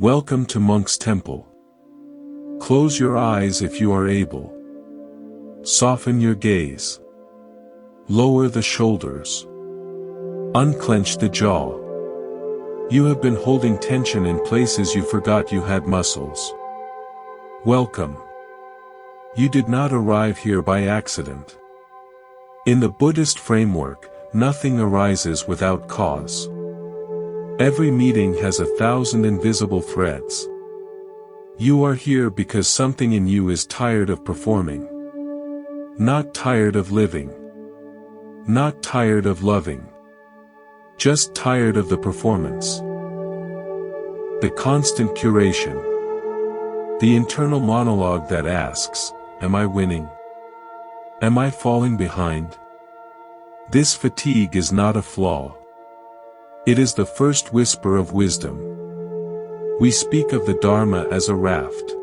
Welcome to Monk's Temple. Close your eyes if you are able. Soften your gaze. Lower the shoulders. Unclench the jaw. You have been holding tension in places you forgot you had muscles. Welcome. You did not arrive here by accident. In the Buddhist framework, nothing arises without cause. Every meeting has 1,000 invisible threads. You are here because something in you is tired of performing. Not tired of living. Not tired of loving. Just tired of the performance. The constant curation. The internal monologue that asks, am I winning? Am I falling behind? This fatigue is not a flaw. It is the first whisper of wisdom. We speak of the Dharma as a raft.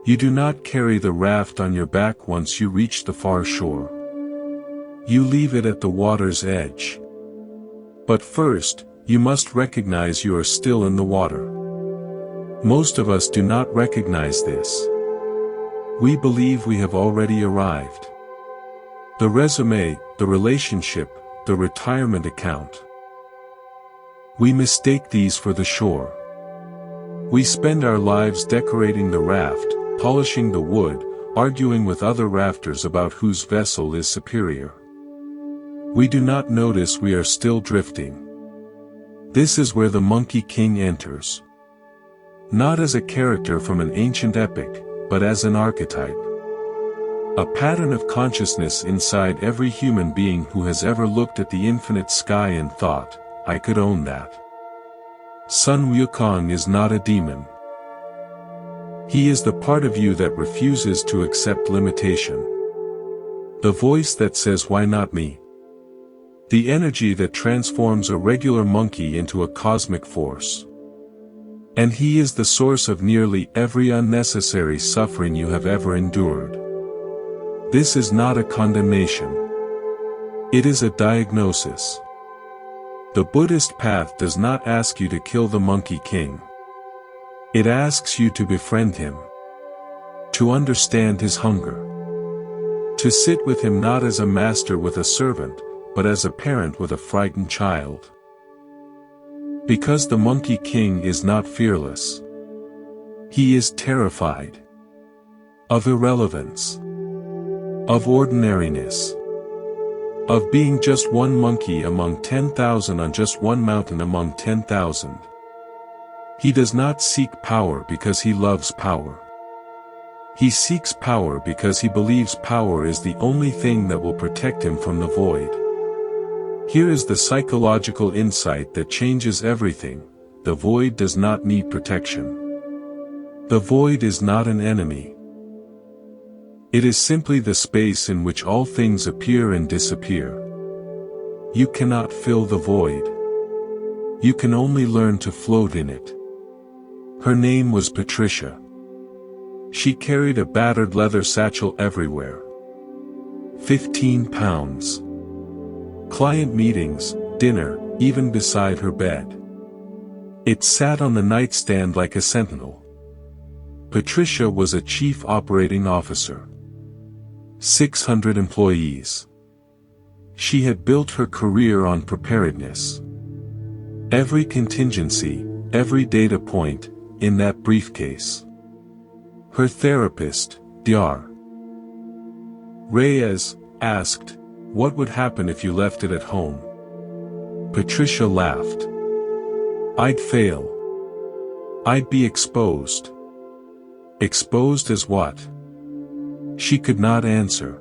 You do not carry the raft on your back once you reach the far shore. You leave it at the water's edge. But first, you must recognize you are still in the water. Most of us do not recognize this. We believe we have already arrived. The resume, the relationship, the retirement account. We mistake these for the shore. We spend our lives decorating the raft, polishing the wood, arguing with other rafters about whose vessel is superior. We do not notice we are still drifting. This is where the Monkey King enters. Not as a character from an ancient epic, but as an archetype. A pattern of consciousness inside every human being who has ever looked at the infinite sky and thought, I could own that. Sun Wukong is not a demon. He is the part of you that refuses to accept limitation. The voice that says why not me? The energy that transforms a regular monkey into a cosmic force. And he is the source of nearly every unnecessary suffering you have ever endured. This is not a condemnation. It is a diagnosis. The Buddhist path does not ask you to kill the Monkey King. It asks you to befriend him. To understand his hunger. To sit with him not as a master with a servant, but as a parent with a frightened child. Because the Monkey King is not fearless. He is terrified. Of irrelevance. Of ordinariness. Of being just one monkey among 10,000 on just one mountain among 10,000. He does not seek power because he loves power. He seeks power because he believes power is the only thing that will protect him from the void. Here is the psychological insight that changes everything: the void does not need protection. The void is not an enemy. It is simply the space in which all things appear and disappear. You cannot fill the void. You can only learn to float in it. Her name was Patricia. She carried a battered leather satchel everywhere. 15 pounds. Client meetings, dinner, even beside her bed. It sat on the nightstand like a sentinel. Patricia was a chief operating officer. 600 employees. She had built her career on preparedness. Every contingency, every data point, in that briefcase. Her therapist, Dr. Reyes, asked, what would happen if you left it at home? Patricia laughed. I'd fail. I'd be exposed. Exposed as what? She could not answer.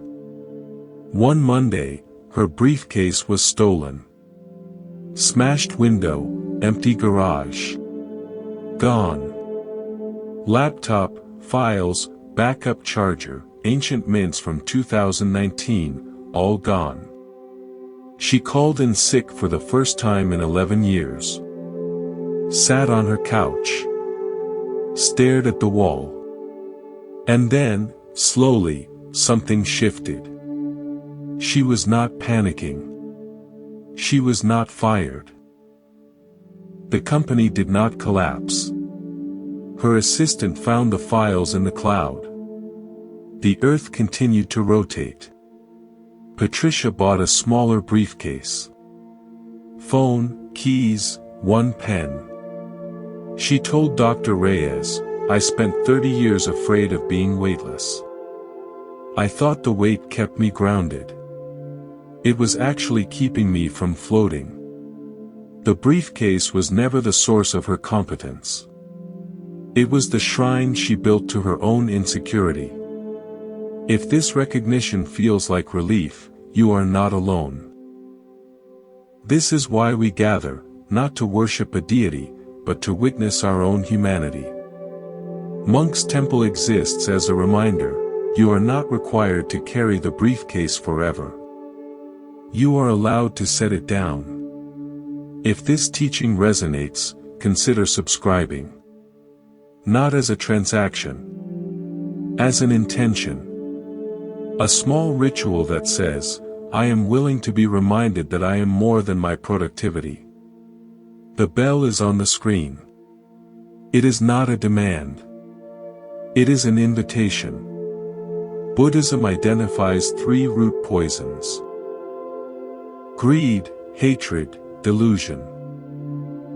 One Monday, her briefcase was stolen. Smashed window, empty garage. Gone. Laptop, files, backup charger, ancient mints from 2019, all gone. She called in sick for the first time in 11 years. Sat on her couch. Stared at the wall. And then, slowly, something shifted. She was not panicking. She was not fired. The company did not collapse. Her assistant found the files in the cloud. The earth continued to rotate. Patricia bought a smaller briefcase. Phone, keys, one pen. She told Dr. Reyes, "I spent 30 years afraid of being weightless. I thought the weight kept me grounded. It was actually keeping me from floating." The briefcase was never the source of her competence. It was the shrine she built to her own insecurity. If this recognition feels like relief, you are not alone. This is why we gather, not to worship a deity, but to witness our own humanity. Monk's Temple exists as a reminder: you are not required to carry the briefcase forever. You are allowed to set it down. If this teaching resonates, consider subscribing. Not as a transaction. As an intention. A small ritual that says, "I am willing to be reminded that I am more than my productivity." The bell is on the screen. It is not a demand. It is an invitation. Buddhism identifies 3 root poisons: greed, hatred, delusion.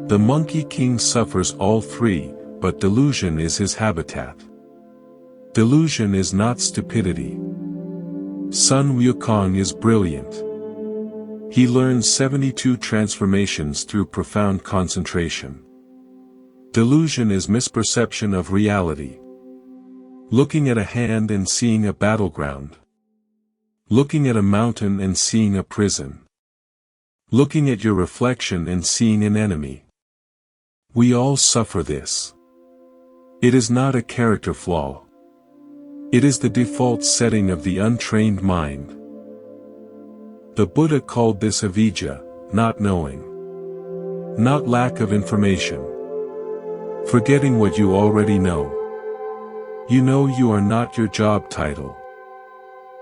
The Monkey King suffers all 3, but delusion is his habitat. Delusion is not stupidity. Sun Wukong is brilliant. He learns 72 transformations through profound concentration. Delusion is misperception of reality. Looking at a hand and seeing a battleground. Looking at a mountain and seeing a prison. Looking at your reflection and seeing an enemy. We all suffer this. It is not a character flaw. It is the default setting of the untrained mind. The Buddha called this avijja, not knowing. Not lack of information. Forgetting what you already know. You know you are not your job title.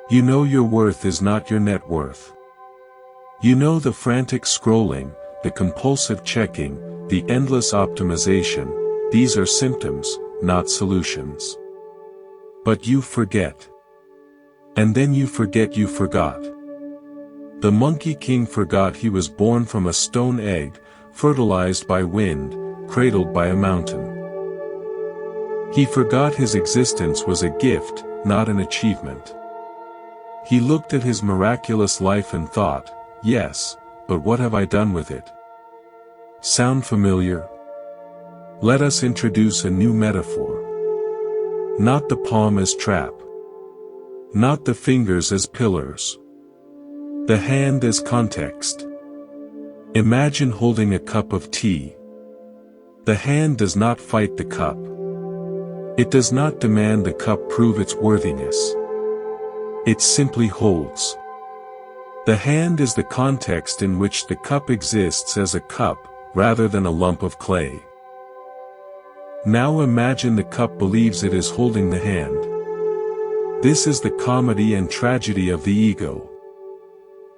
You know your worth is not your net worth. You know the frantic scrolling, the compulsive checking, the endless optimization, these are symptoms, not solutions. But you forget. And then you forget you forgot. The Monkey King forgot he was born from a stone egg, fertilized by wind, cradled by a mountain. He forgot his existence was a gift, not an achievement. He looked at his miraculous life and thought, yes, but what have I done with it? Sound familiar? Let us introduce a new metaphor. Not the palm as trap. Not the fingers as pillars. The hand as context. Imagine holding a cup of tea. The hand does not fight the cup. It does not demand the cup prove its worthiness. It simply holds. The hand is the context in which the cup exists as a cup, rather than a lump of clay. Now imagine the cup believes it is holding the hand. This is the comedy and tragedy of the ego.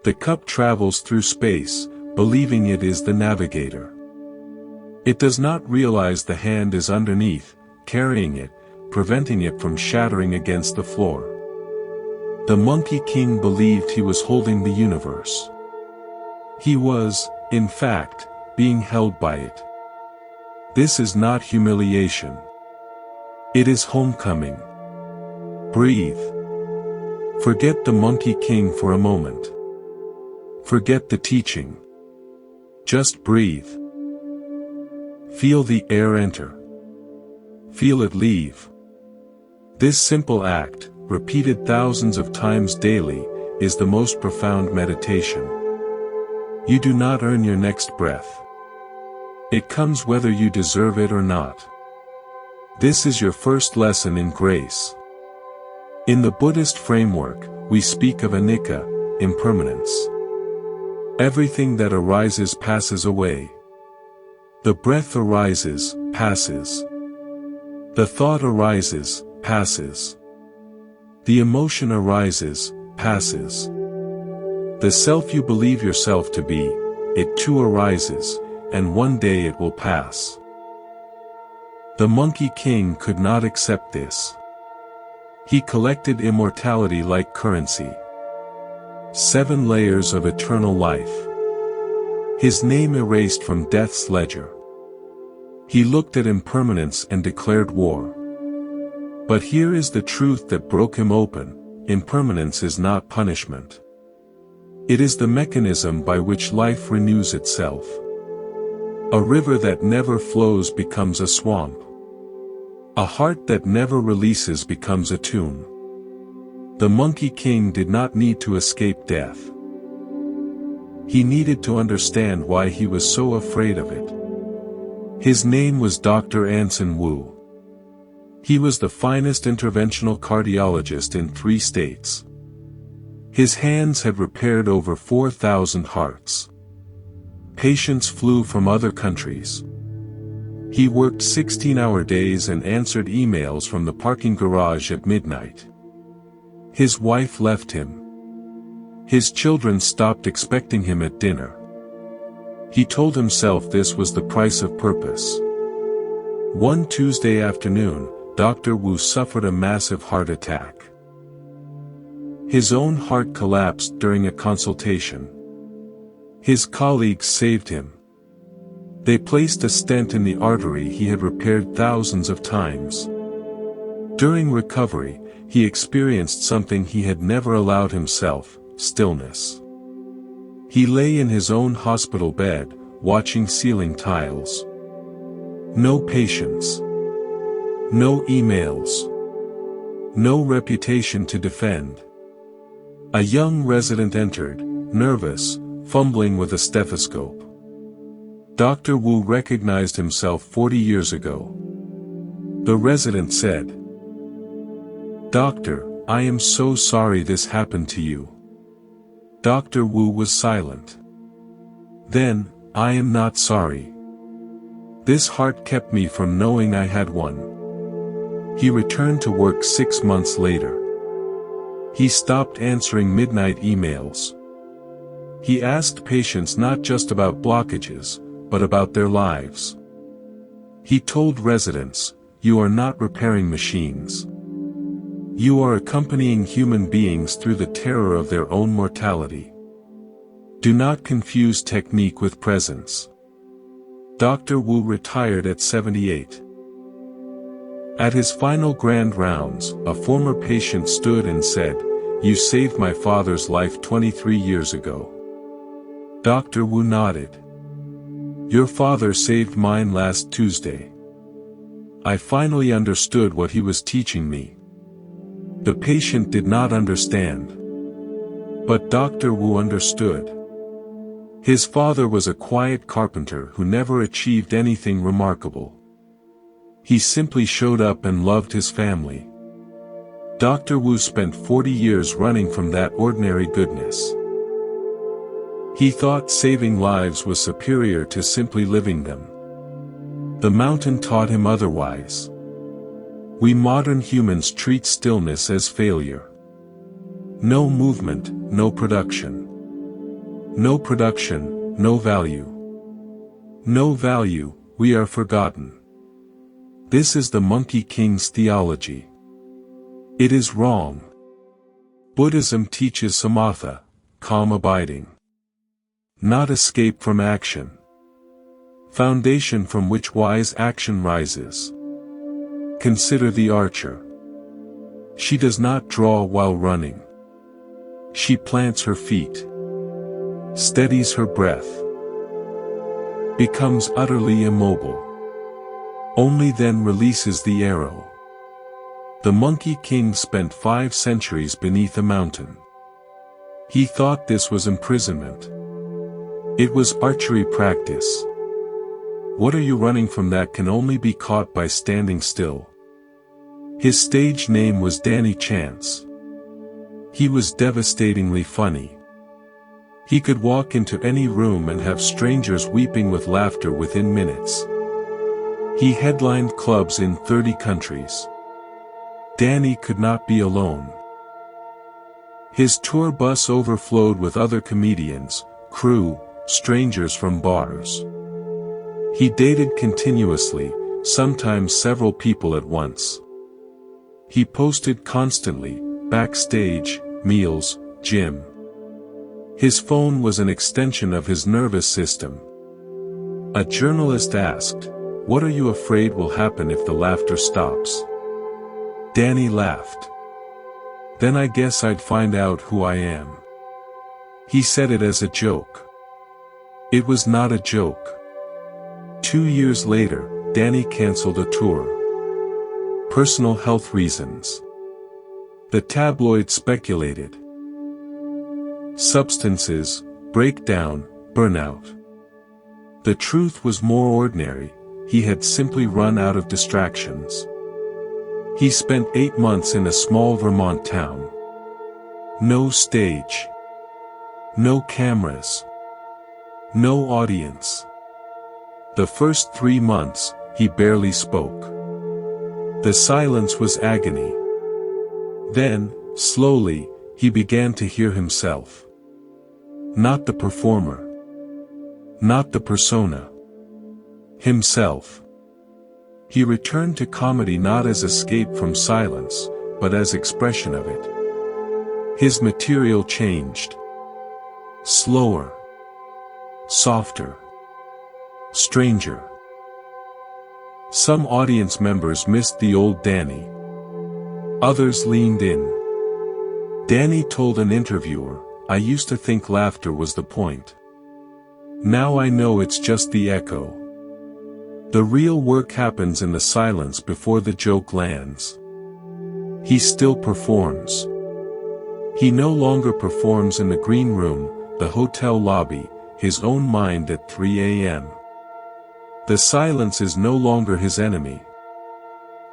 The cup travels through space, believing it is the navigator. It does not realize the hand is underneath, carrying it, preventing it from shattering against the floor. The Monkey King believed he was holding the universe. He was, in fact, being held by it. This is not humiliation. It is homecoming. Breathe. Forget the Monkey King for a moment. Forget the teaching. Just breathe. Feel the air enter. Feel it leave. This simple act, repeated thousands of times daily, is the most profound meditation. You do not earn your next breath. It comes whether you deserve it or not. This is your first lesson in grace. In the Buddhist framework, we speak of anicca, impermanence. Everything that arises passes away. The breath arises, passes. The thought arises, passes. The emotion arises, passes. The self you believe yourself to be, it too arises, and one day it will pass. The Monkey King could not accept this. He collected immortality like currency. 7 layers of eternal life. His name erased from death's ledger. He looked at impermanence and declared war. But here is the truth that broke him open: impermanence is not punishment. It is the mechanism by which life renews itself. A river that never flows becomes a swamp. A heart that never releases becomes a tomb. The Monkey King did not need to escape death. He needed to understand why he was so afraid of it. His name was Dr. Anson Wu. He was the finest interventional cardiologist in 3 states. His hands had repaired over 4,000 hearts. Patients flew from other countries. He worked 16-hour days and answered emails from the parking garage at midnight. His wife left him. His children stopped expecting him at dinner. He told himself this was the price of purpose. One Tuesday afternoon, Dr. Wu suffered a massive heart attack. His own heart collapsed during a consultation. His colleagues saved him. They placed a stent in the artery he had repaired thousands of times. During recovery, he experienced something he had never allowed himself: stillness. He lay in his own hospital bed, watching ceiling tiles. No patients. No emails. No reputation to defend. A young resident entered, nervous, fumbling with a stethoscope. Dr. Wu recognized himself 40 years ago. The resident said, "Doctor, I am so sorry this happened to you." Dr. Wu was silent. Then, "I am not sorry. This heart kept me from knowing I had one." He returned to work 6 months later. He stopped answering midnight emails. He asked patients not just about blockages, but about their lives. He told residents, "You are not repairing machines. You are accompanying human beings through the terror of their own mortality. Do not confuse technique with presence." Dr. Wu retired at 78. At his final grand rounds, a former patient stood and said, "You saved my father's life 23 years ago." Dr. Wu nodded. "Your father saved mine last Tuesday. I finally understood what he was teaching me." The patient did not understand. But Dr. Wu understood. His father was a quiet carpenter who never achieved anything remarkable. He simply showed up and loved his family. Dr. Wu spent 40 years running from that ordinary goodness. He thought saving lives was superior to simply living them. The mountain taught him otherwise. We modern humans treat stillness as failure. No movement, no production. No production, no value. No value, we are forgotten. This is the Monkey King's theology. It is wrong. Buddhism teaches samatha, calm abiding. Not escape from action. Foundation from which wise action rises. Consider the archer. She does not draw while running. She plants her feet. Steadies her breath. Becomes utterly immobile. Only then releases the arrow. The Monkey King spent 5 centuries beneath a mountain. He thought this was imprisonment. It was archery practice. What are you running from that can only be caught by standing still? His stage name was Danny Chance. He was devastatingly funny. He could walk into any room and have strangers weeping with laughter within minutes. He headlined clubs in 30 countries. Danny could not be alone. His tour bus overflowed with other comedians, crew, strangers from bars. He dated continuously, sometimes several people at once. He posted constantly, backstage, meals, gym. His phone was an extension of his nervous system. A journalist asked, "What are you afraid will happen if the laughter stops?" Danny laughed. "Then I guess I'd find out who I am." He said it as a joke. It was not a joke. 2 years later, Danny canceled a tour. Personal health reasons. The tabloid speculated. Substances, breakdown, burnout. The truth was more ordinary. He had simply run out of distractions. He spent 8 months in a small Vermont town. No stage. No cameras. No audience. The first 3 months, he barely spoke. The silence was agony. Then, slowly, he began to hear himself. Not the performer. Not the persona. Himself. He returned to comedy not as escape from silence, but as expression of it. His material changed. Slower. Softer. Stranger. Some audience members missed the old Danny. Others leaned in. Danny told an interviewer, "I used to think laughter was the point. Now I know it's just the echo." The real work happens in the silence before the joke lands. He still performs. He no longer performs in the green room, the hotel lobby, his own mind at 3 a.m. The silence is no longer his enemy.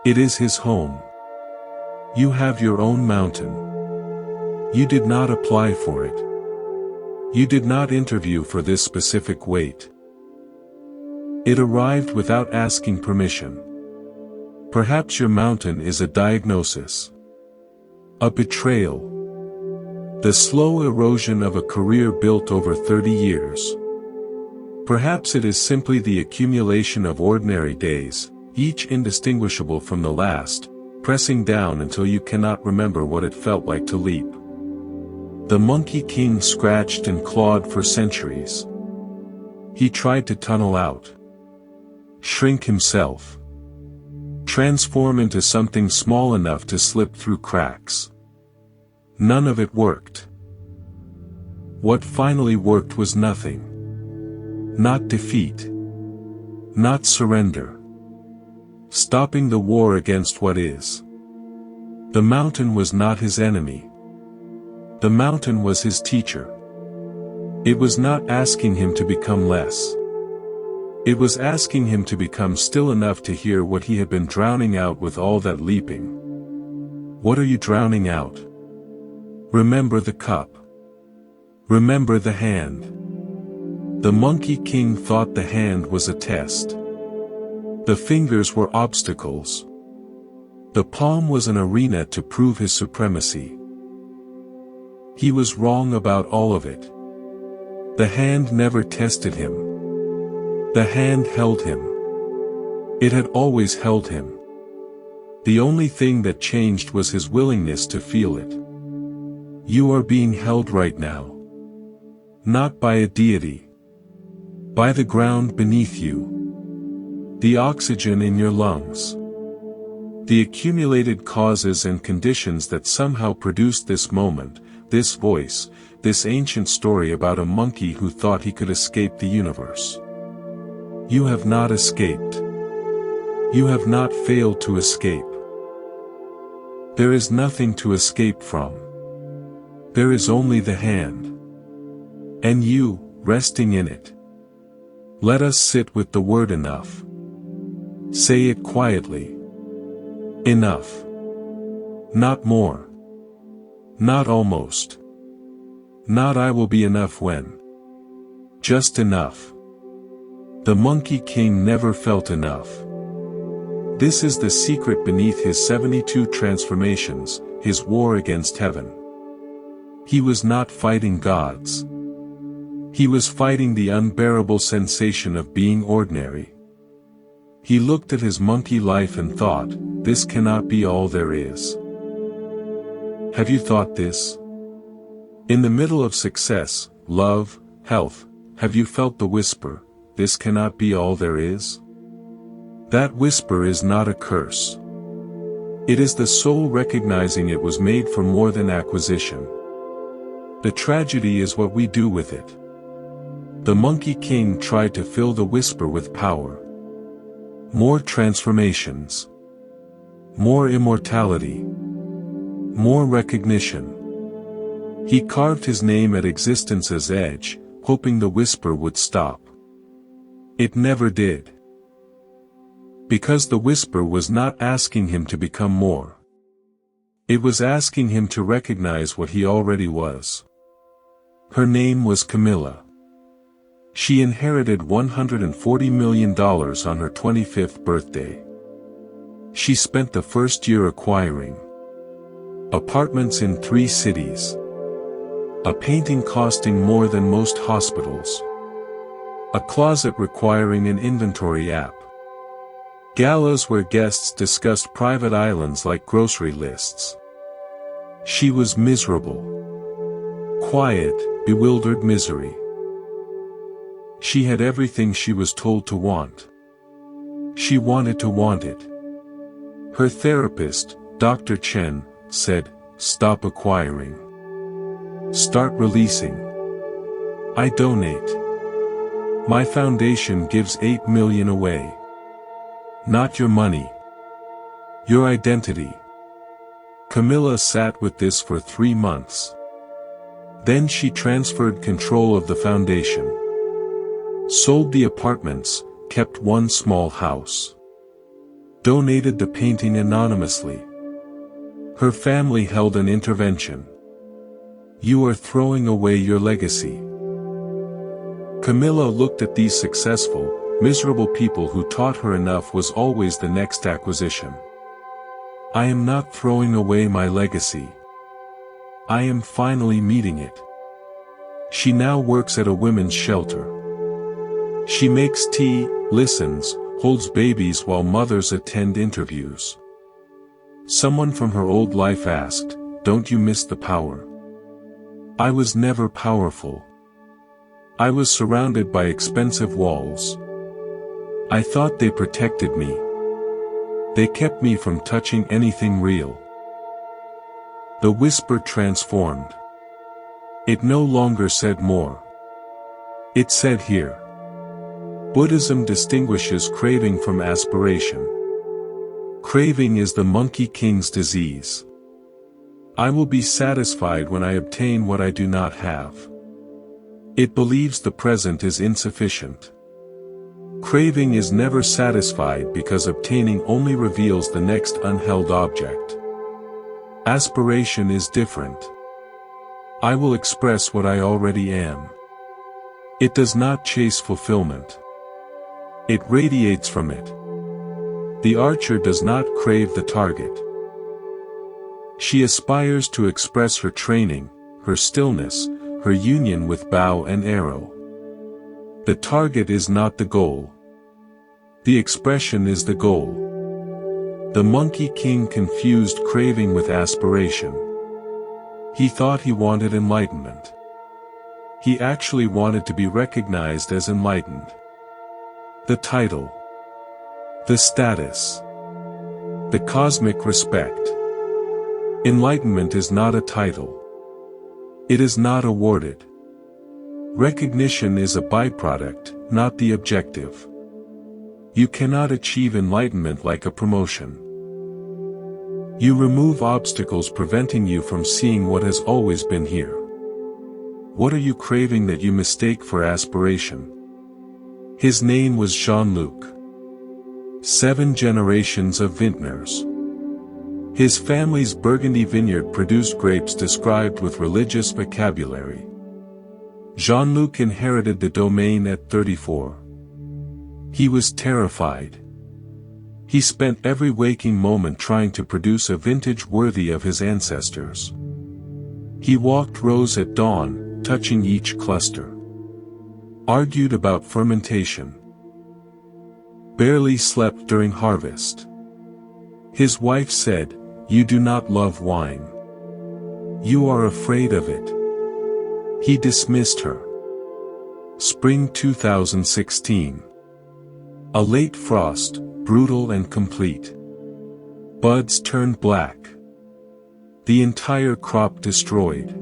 It is his home. You have your own mountain. You did not apply for it. You did not interview for this specific weight. It arrived without asking permission. Perhaps your mountain is a diagnosis. A betrayal. The slow erosion of a career built over 30 years. Perhaps it is simply the accumulation of ordinary days, each indistinguishable from the last, pressing down until you cannot remember what it felt like to leap. The Monkey King scratched and clawed for centuries. He tried to tunnel out. Shrink himself. Transform into something small enough to slip through cracks. None of it worked. What finally worked was nothing. Not defeat. Not surrender. Stopping the war against what is. The mountain was not his enemy. The mountain was his teacher. It was not asking him to become less. It was asking him to become still enough to hear what he had been drowning out with all that leaping. What are you drowning out? Remember the cup. Remember the hand. The Monkey King thought the hand was a test. The fingers were obstacles. The palm was an arena to prove his supremacy. He was wrong about all of it. The hand never tested him. The hand held him. It had always held him. The only thing that changed was his willingness to feel it. You are being held right now. Not by a deity. By the ground beneath you. The oxygen in your lungs. The accumulated causes and conditions that somehow produced this moment, this voice, this ancient story about a monkey who thought he could escape the universe. You have not escaped. You have not failed to escape. There is nothing to escape from. There is only the hand. And you, resting in it. Let us sit with the word enough. Say it quietly. Enough. Not more. Not almost. Not I will be enough when. Just enough. The Monkey King never felt enough. This is the secret beneath his 72 transformations, his war against heaven. He was not fighting gods. He was fighting the unbearable sensation of being ordinary. He looked at his monkey life and thought, this cannot be all there is. Have you thought this? In the middle of success, love, health, have you felt the whisper, this cannot be all there is? That whisper is not a curse. It is the soul recognizing it was made for more than acquisition. The tragedy is what we do with it. The Monkey King tried to fill the whisper with power. More transformations. More immortality. More recognition. He carved his name at existence's edge, hoping the whisper would stop. It never did. Because the whisper was not asking him to become more. It was asking him to recognize what he already was. Her name was Camilla. She inherited $140 million on her 25th birthday. She spent the first year acquiring apartments in 3 cities. A painting costing more than most hospitals. A closet requiring an inventory app. Galas where guests discussed private islands like grocery lists. She was miserable. Quiet, bewildered misery. She had everything she was told to want. She wanted to want it. Her therapist, Dr. Chen, said, stop acquiring. Start releasing. I donate. My foundation gives 8 million away. Not your money. Your identity. Camilla sat with this for 3 months. Then she transferred control of the foundation. Sold the apartments, kept one small house. Donated the painting anonymously. Her family held an intervention. You are throwing away your legacy. Camilla looked at these successful, miserable people who taught her enough was always the next acquisition. I am not throwing away my legacy. I am finally meeting it. She now works at a women's shelter. She makes tea, listens, holds babies while mothers attend interviews. Someone from her old life asked, don't you miss the power? I was never powerful. I was surrounded by expensive walls. I thought they protected me. They kept me from touching anything real. The whisper transformed. It no longer said more. It said here. Buddhism distinguishes craving from aspiration. Craving is the Monkey King's disease. I will be satisfied when I obtain what I do not have. It believes the present is insufficient. Craving is never satisfied because obtaining only reveals the next unheld object. Aspiration is different. I will express what I already am. It does not chase fulfillment. It radiates from it. The archer does not crave the target. She aspires to express her training, her stillness, her union with bow and arrow. The target is not the goal. The expression is the goal. The Monkey King confused craving with aspiration. He thought he wanted enlightenment. He actually wanted to be recognized as enlightened. The title. The status. The cosmic respect. Enlightenment is not a title. It is not awarded. Recognition is a byproduct, not the objective. You cannot achieve enlightenment like a promotion. You remove obstacles preventing you from seeing what has always been here. What are you craving that you mistake for aspiration? His name was Jean-Luc. 7 generations of vintners. His family's Burgundy vineyard produced grapes described with religious vocabulary. Jean-Luc inherited the domain at 34. He was terrified. He spent every waking moment trying to produce a vintage worthy of his ancestors. He walked rows at dawn, touching each cluster. Argued about fermentation. barely slept during harvest. His wife said, "You do not love wine. You are afraid of it." He dismissed her. Spring 2016. A late frost, brutal and complete. Buds turned black. The entire crop destroyed.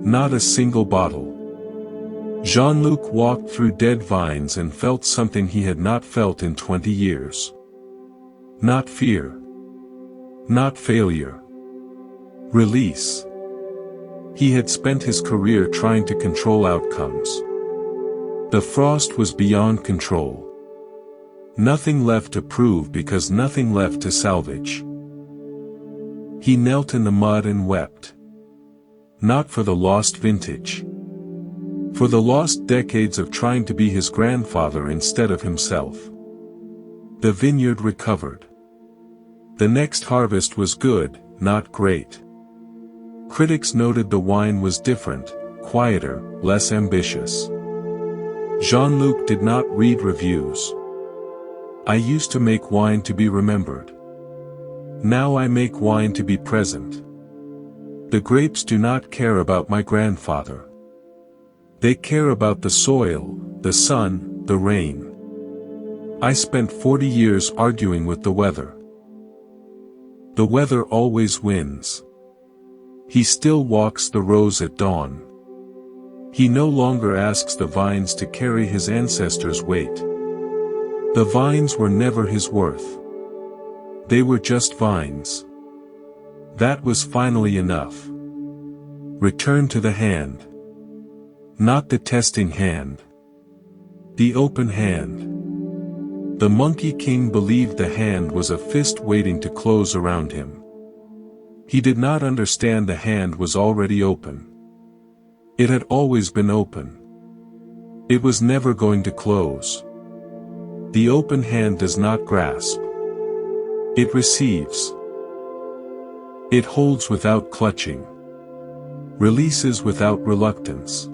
Not a single bottle. Jean-Luc walked through dead vines and felt something he had not felt in 20 years. Not fear. Not failure. Release. He had spent his career trying to control outcomes. The frost was beyond control. Nothing left to prove because nothing left to salvage. He knelt in the mud and wept. Not for the lost vintage. For the lost decades of trying to be his grandfather instead of himself. The vineyard recovered. The next harvest was good, not great. Critics noted the wine was different, quieter, less ambitious. Jean-Luc did not read reviews. "I used to make wine to be remembered. Now I make wine to be present. The grapes do not care about my grandfather. They care about the soil, the sun, the rain. I spent 40 years arguing with the weather. The weather always wins." He still walks the rows at dawn. He no longer asks the vines to carry his ancestors' weight. The vines were never his worth. They were just vines. That was finally enough. Return to the hand. Not the testing hand. The open hand. The Monkey King believed the hand was a fist waiting to close around him. He did not understand the hand was already open. It had always been open. It was never going to close. The open hand does not grasp. It receives. It holds without clutching. Releases without reluctance.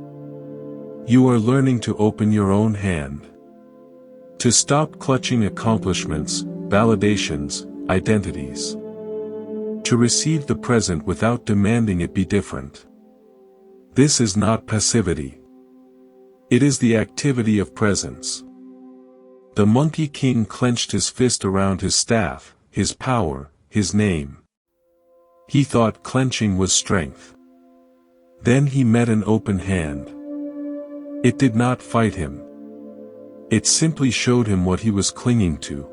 You are learning to open your own hand. To stop clutching accomplishments, validations, identities. To receive the present without demanding it be different. This is not passivity. It is the activity of presence. The Monkey King clenched his fist around his staff, his power, his name. He thought clenching was strength. Then he met an open hand. It did not fight him. It simply showed him what he was clinging to.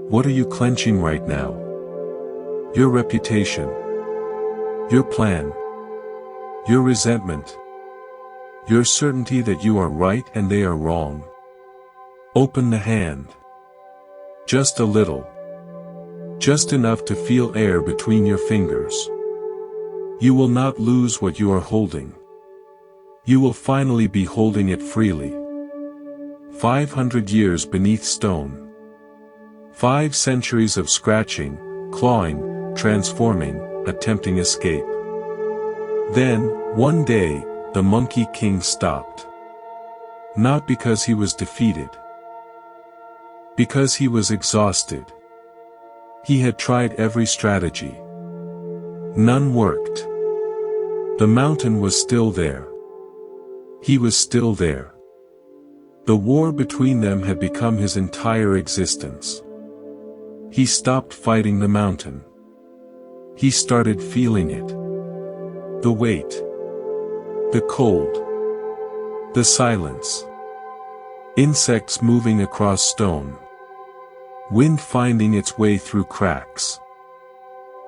What are you clenching right now? Your reputation. Your plan. Your resentment. Your certainty that you are right and they are wrong. Open the hand. Just a little. Just enough to feel air between your fingers. You will not lose what you are holding. You will finally be holding it freely. 500 years beneath stone. 5 centuries of scratching, clawing, transforming, attempting escape. Then, one day, the Monkey King stopped. Not because he was defeated. Because he was exhausted. He had tried every strategy. None worked. The mountain was still there. He was still there. The war between them had become his entire existence. He stopped fighting the mountain. He started feeling it. The weight. The cold. The silence. Insects moving across stone. Wind finding its way through cracks.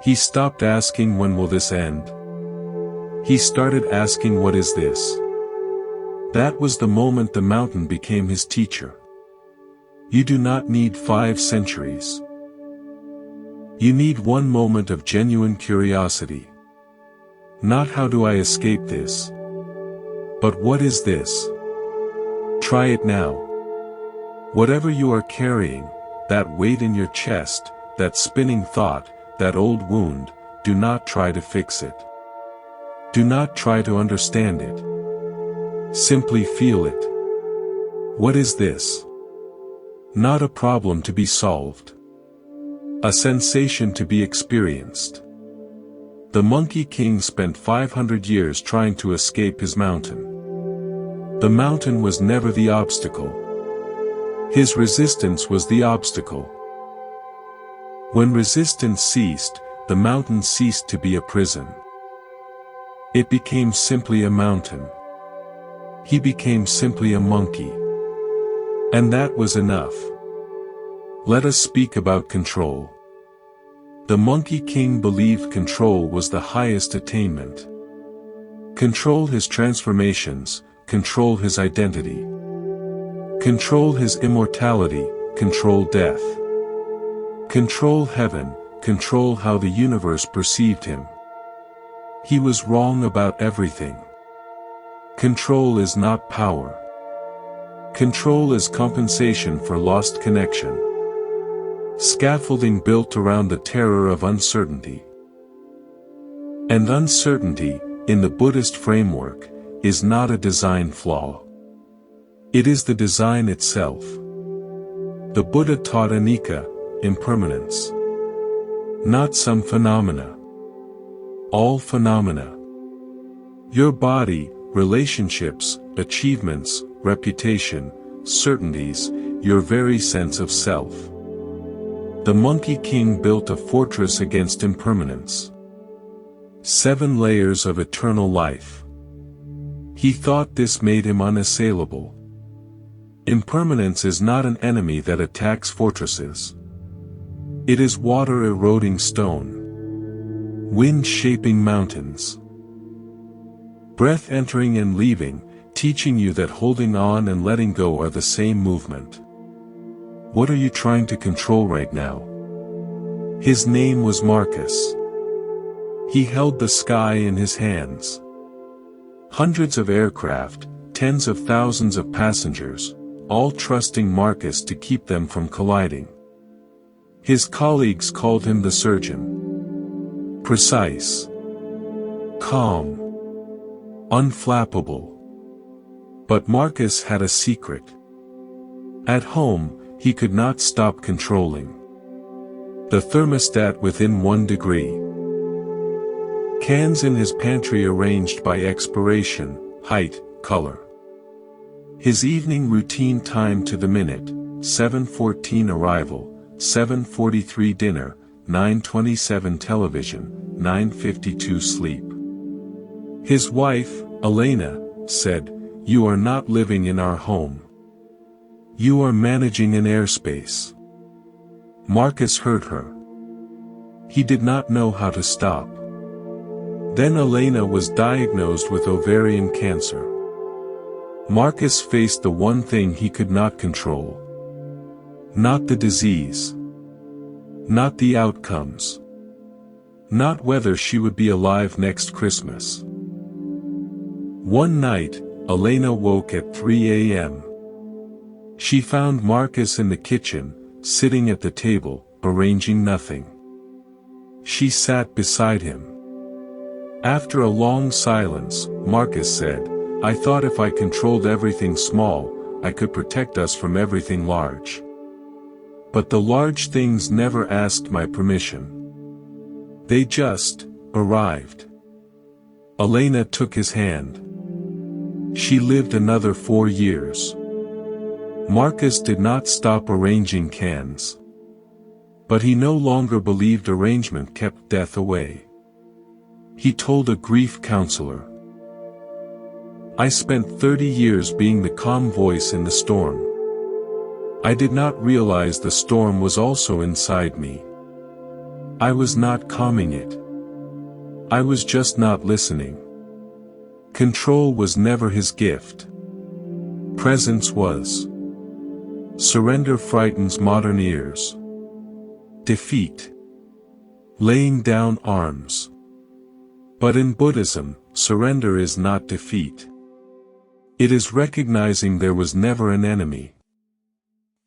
He stopped asking when will this end. He started asking what is this. That was the moment the mountain became his teacher. You do not need 5 centuries. You need one moment of genuine curiosity. Not how do I escape this? But what is this? Try it now. Whatever you are carrying, that weight in your chest, that spinning thought, that old wound, do not try to fix it. Do not try to understand it. Simply feel it. What is this? Not a problem to be solved. A sensation to be experienced. The Monkey King spent 500 years trying to escape his mountain. The mountain was never the obstacle. His resistance was the obstacle. When resistance ceased, the mountain ceased to be a prison. It became simply a mountain. He became simply a monkey. And that was enough. Let us speak about control. The Monkey King believed control was the highest attainment. Control his transformations, control his identity. Control his immortality, control death. Control heaven, control how the universe perceived him. He was wrong about everything. Control is not power. Control is compensation for lost connection. Scaffolding built around the terror of uncertainty. And uncertainty, in the Buddhist framework, is not a design flaw. It is the design itself. The Buddha taught anicca, impermanence. Not some phenomena. All phenomena. Your body, relationships, achievements, reputation, certainties, your very sense of self. The Monkey King built a fortress against impermanence. 7 layers of eternal life. He thought this made him unassailable. Impermanence is not an enemy that attacks fortresses. It is water eroding stone. Wind shaping mountains. Breath entering and leaving, teaching you that holding on and letting go are the same movement. What are you trying to control right now? His name was Marcus. He held the sky in his hands. Hundreds of aircraft, tens of thousands of passengers, all trusting Marcus to keep them from colliding. His colleagues called him the surgeon. Precise. Calm. Unflappable. But Marcus had a secret. At home, he could not stop controlling. The thermostat within 1 degree. Cans in his pantry arranged by expiration, height, color. His evening routine timed to the minute, 7:14 arrival, 7:43 dinner, 9:27 television, 9:52 sleep. His wife, Elena, said, "You are not living in our home. You are managing an airspace." Marcus heard her. He did not know how to stop. Then Elena was diagnosed with ovarian cancer. Marcus faced the one thing he could not control. Not the disease. Not the outcomes. Not whether she would be alive next Christmas. One night, Elena woke at 3 a.m. She found Marcus in the kitchen, sitting at the table, arranging nothing. She sat beside him. After a long silence, Marcus said, "I thought if I controlled everything small, I could protect us from everything large. But the large things never asked my permission. They just arrived." Elena took his hand. She lived another 4 years. Marcus did not stop arranging cans. But he no longer believed arrangement kept death away. He told a grief counselor, "I spent 30 years being the calm voice in the storm. I did not realize the storm was also inside me. I was not calming it. I was just not listening." Control was never his gift. Presence was. Surrender frightens modern ears. Defeat. Laying down arms. But in Buddhism, surrender is not defeat. It is recognizing there was never an enemy.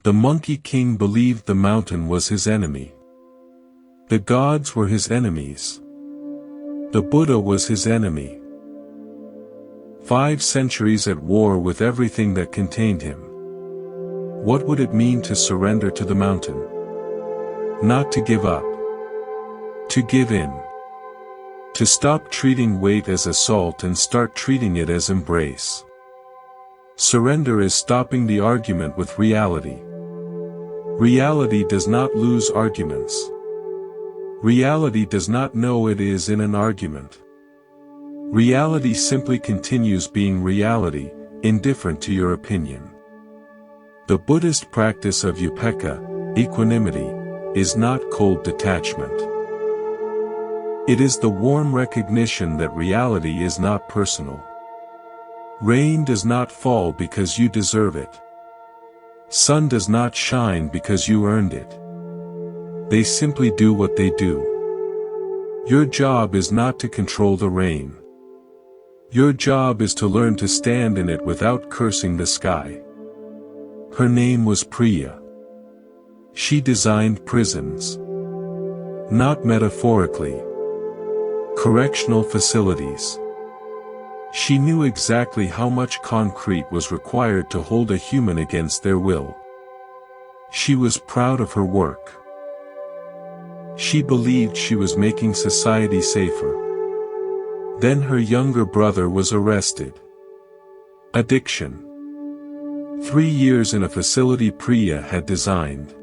The Monkey King believed the mountain was his enemy. The gods were his enemies. The Buddha was his enemy. 5 centuries at war with everything that contained him. What would it mean to surrender to the mountain? Not to give up. To give in. To stop treating weight as assault and start treating it as embrace. Surrender is stopping the argument with reality. Reality does not lose arguments. Reality does not know it is in an argument. Reality simply continues being reality, indifferent to your opinion. The Buddhist practice of upekkha, equanimity, is not cold detachment. It is the warm recognition that reality is not personal. Rain does not fall because you deserve it. Sun does not shine because you earned it. They simply do what they do. Your job is not to control the rain. Your job is to learn to stand in it without cursing the sky. Her name was Priya. She designed prisons. Not metaphorically. Correctional facilities. She knew exactly how much concrete was required to hold a human against their will. She was proud of her work. She believed she was making society safer. Then her younger brother was arrested. Addiction. 3 years in a facility Priya had designed.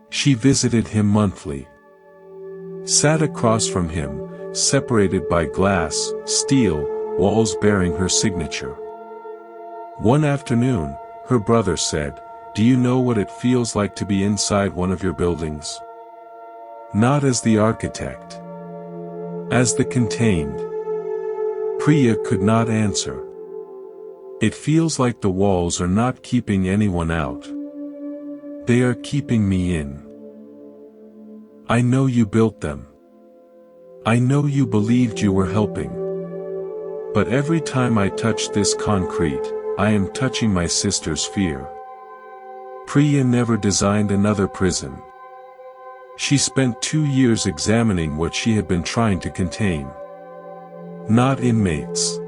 She visited him monthly. Sat across from him, separated by glass, steel, walls bearing her signature. One afternoon, her brother said, "Do you know what it feels like to be inside one of your buildings? Not as the architect. As the contained." Priya could not answer. It feels like the walls are not keeping anyone out. They are keeping me in. I know you built them. I know you believed you were helping. But every time I touch this concrete, I am touching my sister's fear. Priya never designed another prison. She spent 2 years examining what she had been trying to contain. Not inmates.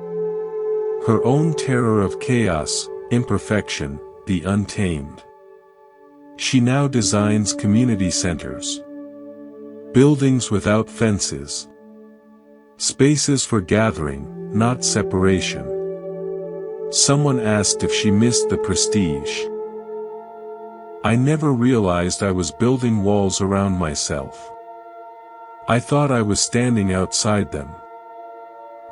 Her own terror of chaos, imperfection, the untamed. She now designs community centers. Buildings without fences. Spaces for gathering, not separation. Someone asked if she missed the prestige. I never realized I was building walls around myself. I thought I was standing outside them.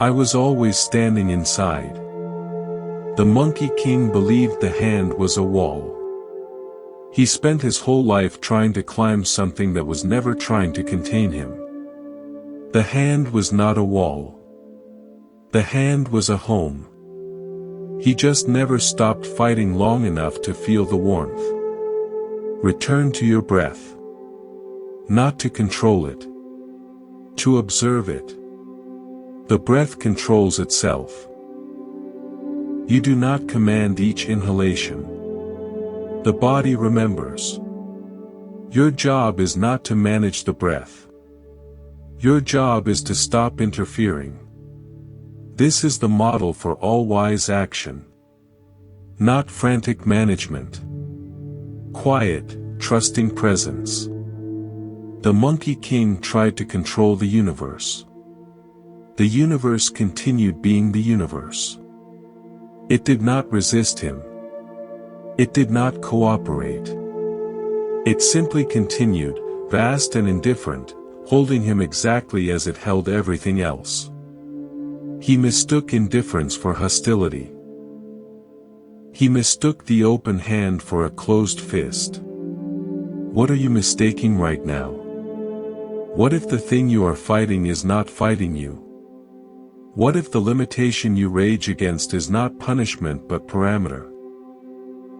I was always standing inside. The Monkey King believed the hand was a wall. He spent his whole life trying to climb something that was never trying to contain him. The hand was not a wall. The hand was a home. He just never stopped fighting long enough to feel the warmth. Return to your breath. Not to control it. To observe it. The breath controls itself. You do not command each inhalation. The body remembers. Your job is not to manage the breath. Your job is to stop interfering. This is the model for all wise action. Not frantic management. Quiet, trusting presence. The Monkey King tried to control the universe. The universe continued being the universe. It did not resist him. It did not cooperate. It simply continued, vast and indifferent, holding him exactly as it held everything else. He mistook indifference for hostility. He mistook the open hand for a closed fist. What are you mistaking right now? What if the thing you are fighting is not fighting you? What if the limitation you rage against is not punishment but parameter?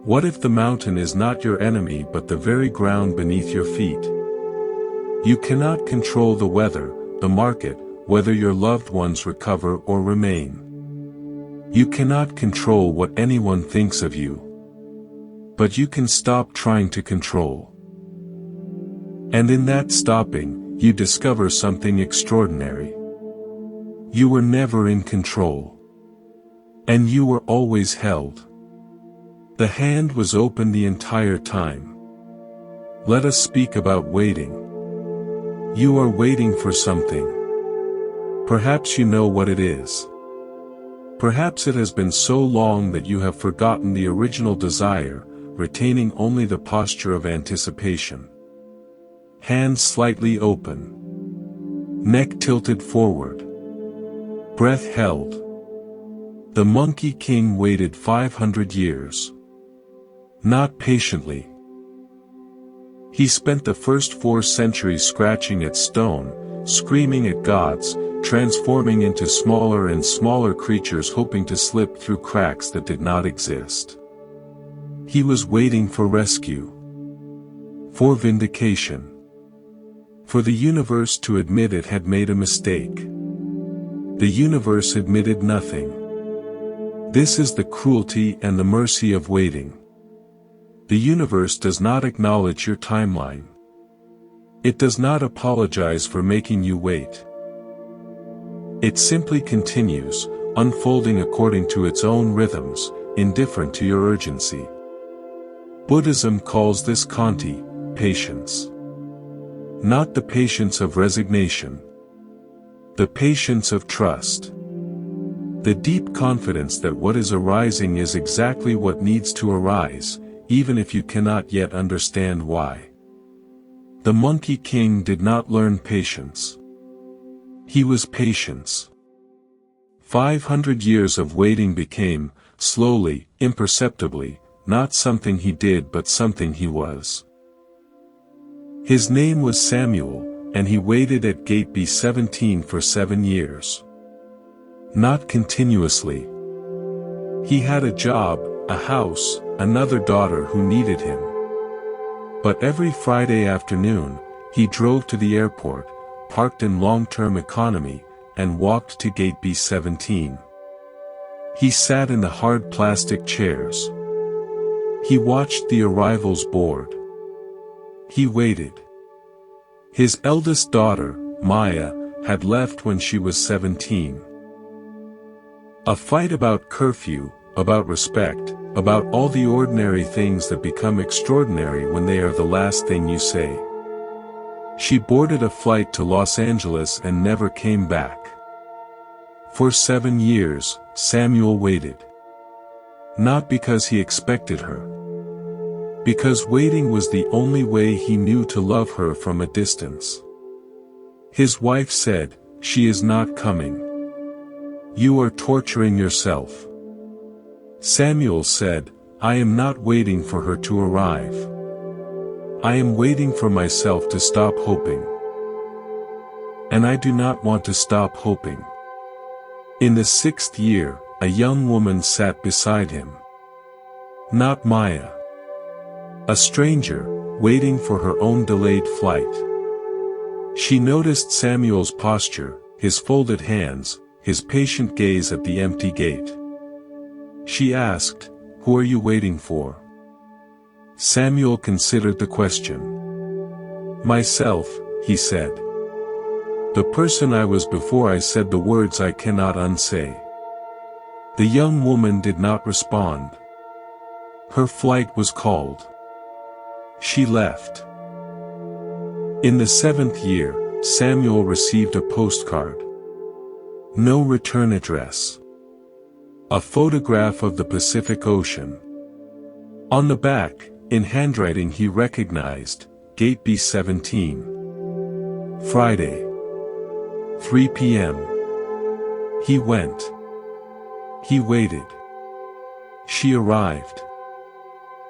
What if the mountain is not your enemy but the very ground beneath your feet? You cannot control the weather, the market, whether your loved ones recover or remain. You cannot control what anyone thinks of you. But you can stop trying to control. And in that stopping, you discover something extraordinary. You were never in control. And you were always held. The hand was open the entire time. Let us speak about waiting. You are waiting for something. Perhaps you know what it is. Perhaps it has been so long that you have forgotten the original desire, retaining only the posture of anticipation. Hands slightly open. Neck tilted forward. Breath held. The Monkey King waited 500 years. Not patiently. He spent the first 4 centuries scratching at stone, screaming at gods, transforming into smaller and smaller creatures hoping to slip through cracks that did not exist. He was waiting for rescue. For vindication. For the universe to admit it had made a mistake. The universe admitted nothing. This is the cruelty and the mercy of waiting. The universe does not acknowledge your timeline. It does not apologize for making you wait. It simply continues, unfolding according to its own rhythms, indifferent to your urgency. Buddhism calls this khanti, patience. Not the patience of resignation. The patience of trust. The deep confidence that what is arising is exactly what needs to arise, even if you cannot yet understand why. The Monkey King did not learn patience. He was patience. 500 years of waiting became, slowly, imperceptibly, not something he did but something he was. His name was Samuel, and he waited at gate B17 for 7 years. Not continuously. He had a job, a house, another daughter who needed him. But every Friday afternoon, he drove to the airport, parked in long-term economy, and walked to gate B17. He sat in the hard plastic chairs. He watched the arrivals board. He waited. His eldest daughter, Maya, had left when she was 17. A fight about curfew, about respect, about all the ordinary things that become extraordinary when they are the last thing you say. She boarded a flight to Los Angeles and never came back. For 7 years, Samuel waited. Not because he expected her. Because waiting was the only way he knew to love her from a distance. His wife said, "She is not coming. You are torturing yourself." Samuel said, "I am not waiting for her to arrive. I am waiting for myself to stop hoping. And I do not want to stop hoping." In the 6th year, a young woman sat beside him. Not Maya. A stranger, waiting for her own delayed flight. She noticed Samuel's posture, his folded hands, his patient gaze at the empty gate. She asked, "Who are you waiting for?" Samuel considered the question. "Myself," he said. "The person I was before I said the words I cannot unsay." The young woman did not respond. Her flight was called. She left. In the 7th year, Samuel received a postcard. No return address. A photograph of the Pacific Ocean. On the back, in handwriting he recognized, Gate B17. Friday. 3 p.m. He went. He waited. She arrived.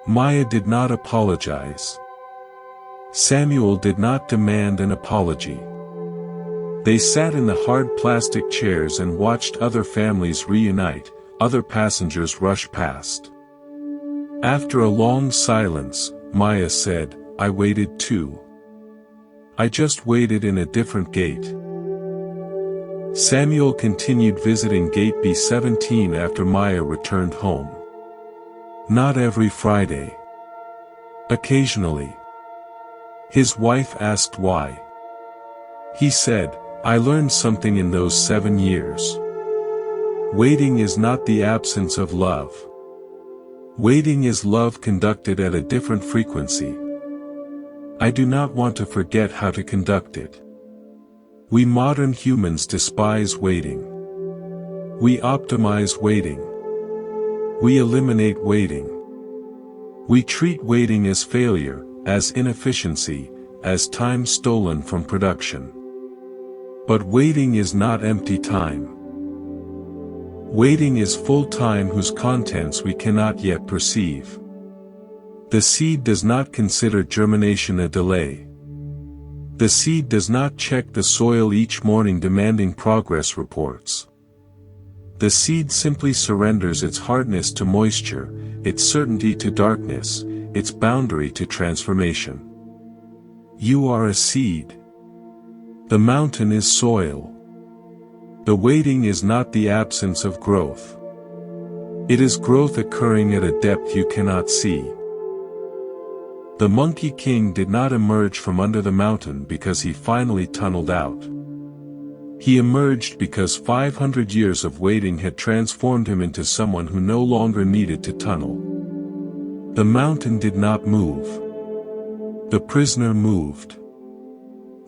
Maya did not apologize. Samuel did not demand an apology. They sat in the hard plastic chairs and watched other families reunite, other passengers rush past. After a long silence, Maya said, "I waited too. I just waited in a different gate." Samuel continued visiting gate B17 after Maya returned home. Not every Friday. Occasionally. His wife asked why. He said, "I learned something in those 7 years. Waiting is not the absence of love. Waiting is love conducted at a different frequency. I do not want to forget how to conduct it. We modern humans despise waiting. We optimize waiting. We eliminate waiting. We treat waiting as failure, as inefficiency, as time stolen from production. But waiting is not empty time. Waiting is full time whose contents we cannot yet perceive. The seed does not consider germination a delay. The seed does not check the soil each morning demanding progress reports. The seed simply surrenders its hardness to moisture, its certainty to darkness, its boundary to transformation. You are a seed. The mountain is soil. The waiting is not the absence of growth. It is growth occurring at a depth you cannot see. The Monkey King did not emerge from under the mountain because he finally tunneled out. He emerged because 500 years of waiting had transformed him into someone who no longer needed to tunnel. The mountain did not move. The prisoner moved.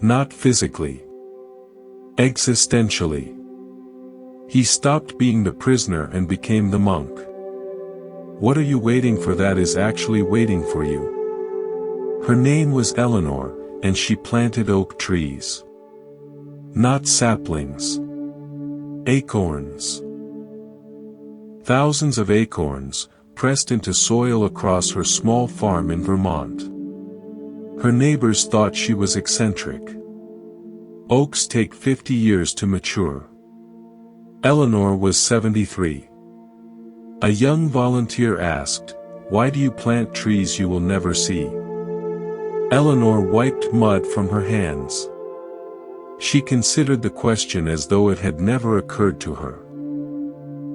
Not physically. Existentially. He stopped being the prisoner and became the monk. What are you waiting for that is actually waiting for you? Her name was Eleanor, and she planted oak trees. Not saplings. Acorns. Thousands of acorns, pressed into soil across her small farm in Vermont. Her neighbors thought she was eccentric. Oaks take 50 years to mature. Eleanor was 73. A young volunteer asked, "Why do you plant trees you will never see?" Eleanor wiped mud from her hands. She considered the question as though it had never occurred to her.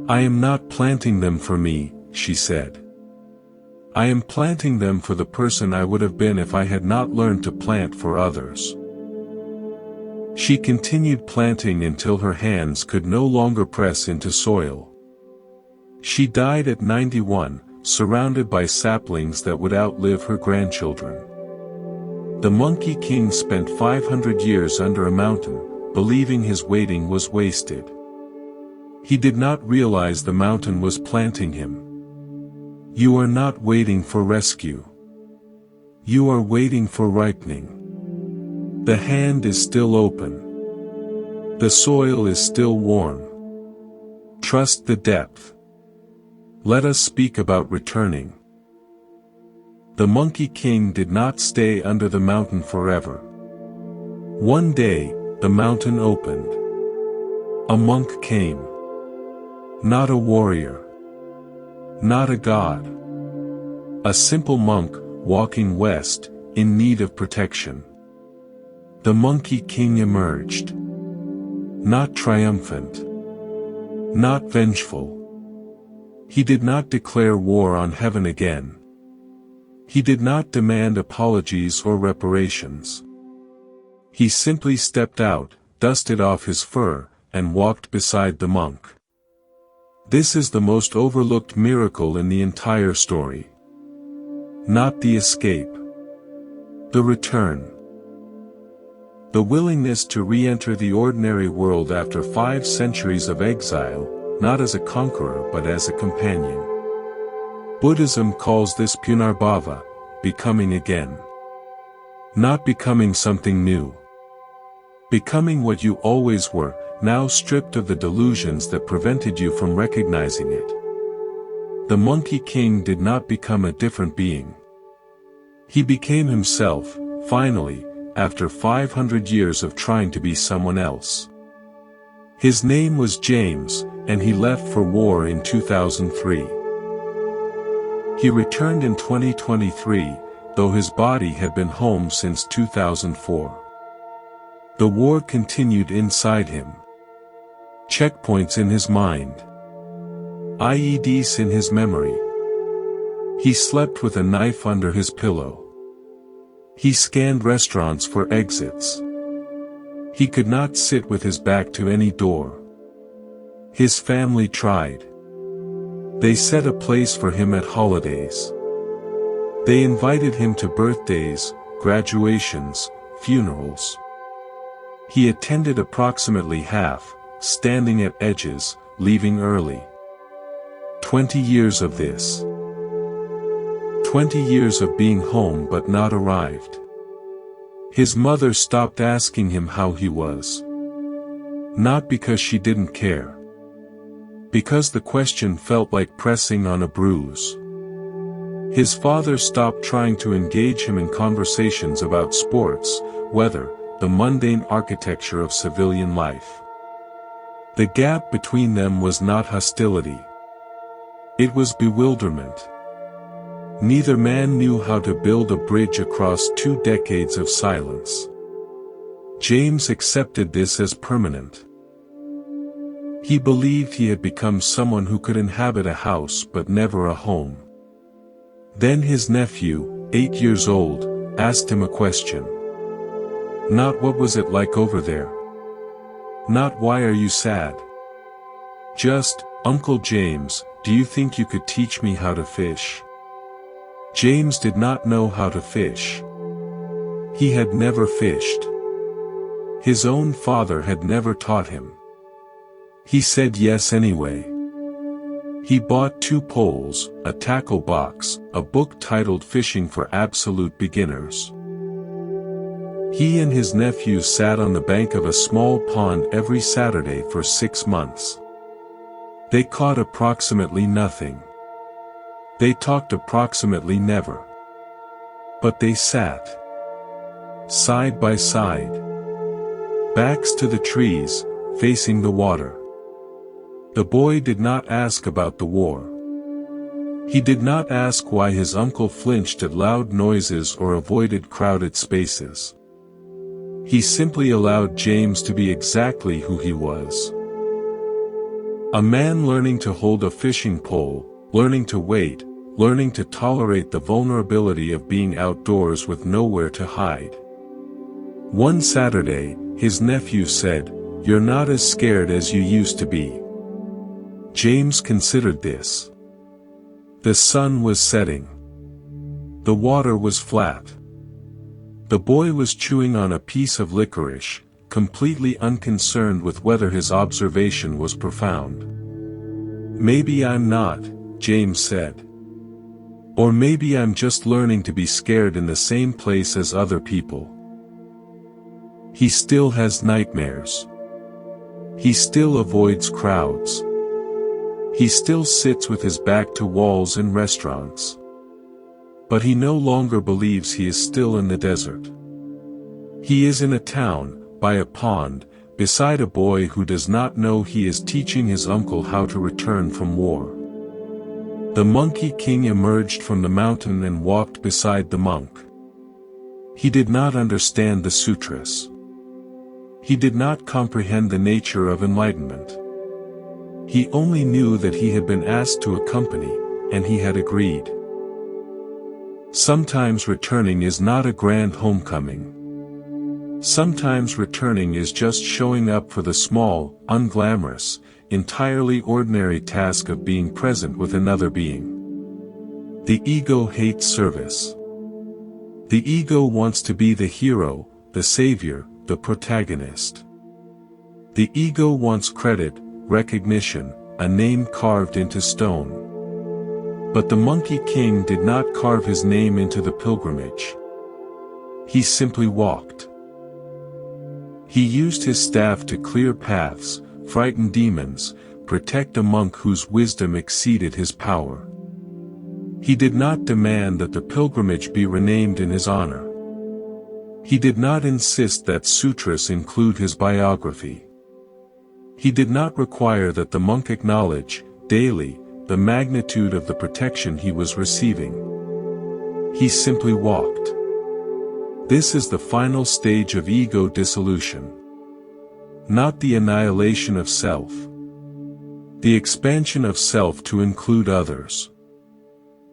"I am not planting them for me," she said. "I am planting them for the person I would have been if I had not learned to plant for others." She continued planting until her hands could no longer press into soil. She died at 91, surrounded by saplings that would outlive her grandchildren. The Monkey King spent 500 years under a mountain, believing his waiting was wasted. He did not realize the mountain was planting him. You are not waiting for rescue. You are waiting for ripening. The hand is still open. The soil is still warm. Trust the depth. Let us speak about returning. The Monkey King did not stay under the mountain forever. One day, the mountain opened. A monk came. Not a warrior. Not a god. A simple monk, walking west, in need of protection. The Monkey King emerged. Not triumphant. Not vengeful. He did not declare war on heaven again. He did not demand apologies or reparations. He simply stepped out, dusted off his fur, and walked beside the monk. This is the most overlooked miracle in the entire story. Not the escape. The return. The willingness to re-enter the ordinary world after 5 centuries of exile, not as a conqueror but as a companion. Buddhism calls this punarbhava, becoming again. Not becoming something new. Becoming what you always were, now stripped of the delusions that prevented you from recognizing it. The Monkey King did not become a different being. He became himself, finally, after 500 years of trying to be someone else. His name was James, and he left for war in 2003. He returned in 2023, though his body had been home since 2004. The war continued inside him. Checkpoints in his mind. IEDs in his memory. He slept with a knife under his pillow. He scanned restaurants for exits. He could not sit with his back to any door. His family tried. They set a place for him at holidays. They invited him to birthdays, graduations, funerals. He attended approximately half, standing at edges, leaving early. 20 years of this. 20 years of being home but not arrived. His mother stopped asking him how he was. Not because she didn't care. Because the question felt like pressing on a bruise. His father stopped trying to engage him in conversations about sports, weather, the mundane architecture of civilian life. The gap between them was not hostility. It was bewilderment. Neither man knew how to build a bridge across 2 decades of silence. James accepted this as permanent. He believed he had become someone who could inhabit a house but never a home. Then his nephew, 8 years old, asked him a question. Not what was it like over there? Not why are you sad? Just, Uncle James, do you think you could teach me how to fish? James did not know how to fish. He had never fished. His own father had never taught him. He said yes anyway. He bought 2 poles, a tackle box, a book titled Fishing for Absolute Beginners. He and his nephews sat on the bank of a small pond every Saturday for 6 months. They caught approximately nothing. They talked approximately never. But they sat. Side by side. Backs to the trees, facing the water. The boy did not ask about the war. He did not ask why his uncle flinched at loud noises or avoided crowded spaces. He simply allowed James to be exactly who he was. A man learning to hold a fishing pole, learning to wait, learning to tolerate the vulnerability of being outdoors with nowhere to hide. One Saturday, his nephew said, "You're not as scared as you used to be." James considered this. The sun was setting. The water was flat. The boy was chewing on a piece of licorice, completely unconcerned with whether his observation was profound. "Maybe I'm not," James said. "Or maybe I'm just learning to be scared in the same place as other people." He still has nightmares. He still avoids crowds. He still sits with his back to walls in restaurants. But he no longer believes he is still in the desert. He is in a town, by a pond, beside a boy who does not know he is teaching his uncle how to return from war. The Monkey King emerged from the mountain and walked beside the monk. He did not understand the sutras. He did not comprehend the nature of enlightenment. He only knew that he had been asked to accompany, and he had agreed. Sometimes returning is not a grand homecoming. Sometimes returning is just showing up for the small, unglamorous, entirely ordinary task of being present with another being. The ego hates service. The ego wants to be the hero, the savior, the protagonist. The ego wants credit, recognition, a name carved into stone. But the Monkey King did not carve his name into the pilgrimage. He simply walked. He used his staff to clear paths, frighten demons, protect a monk whose wisdom exceeded his power. He did not demand that the pilgrimage be renamed in his honor. He did not insist that sutras include his biography. He did not require that the monk acknowledge, daily, the magnitude of the protection he was receiving. He simply walked. This is the final stage of ego dissolution. Not the annihilation of self. The expansion of self to include others.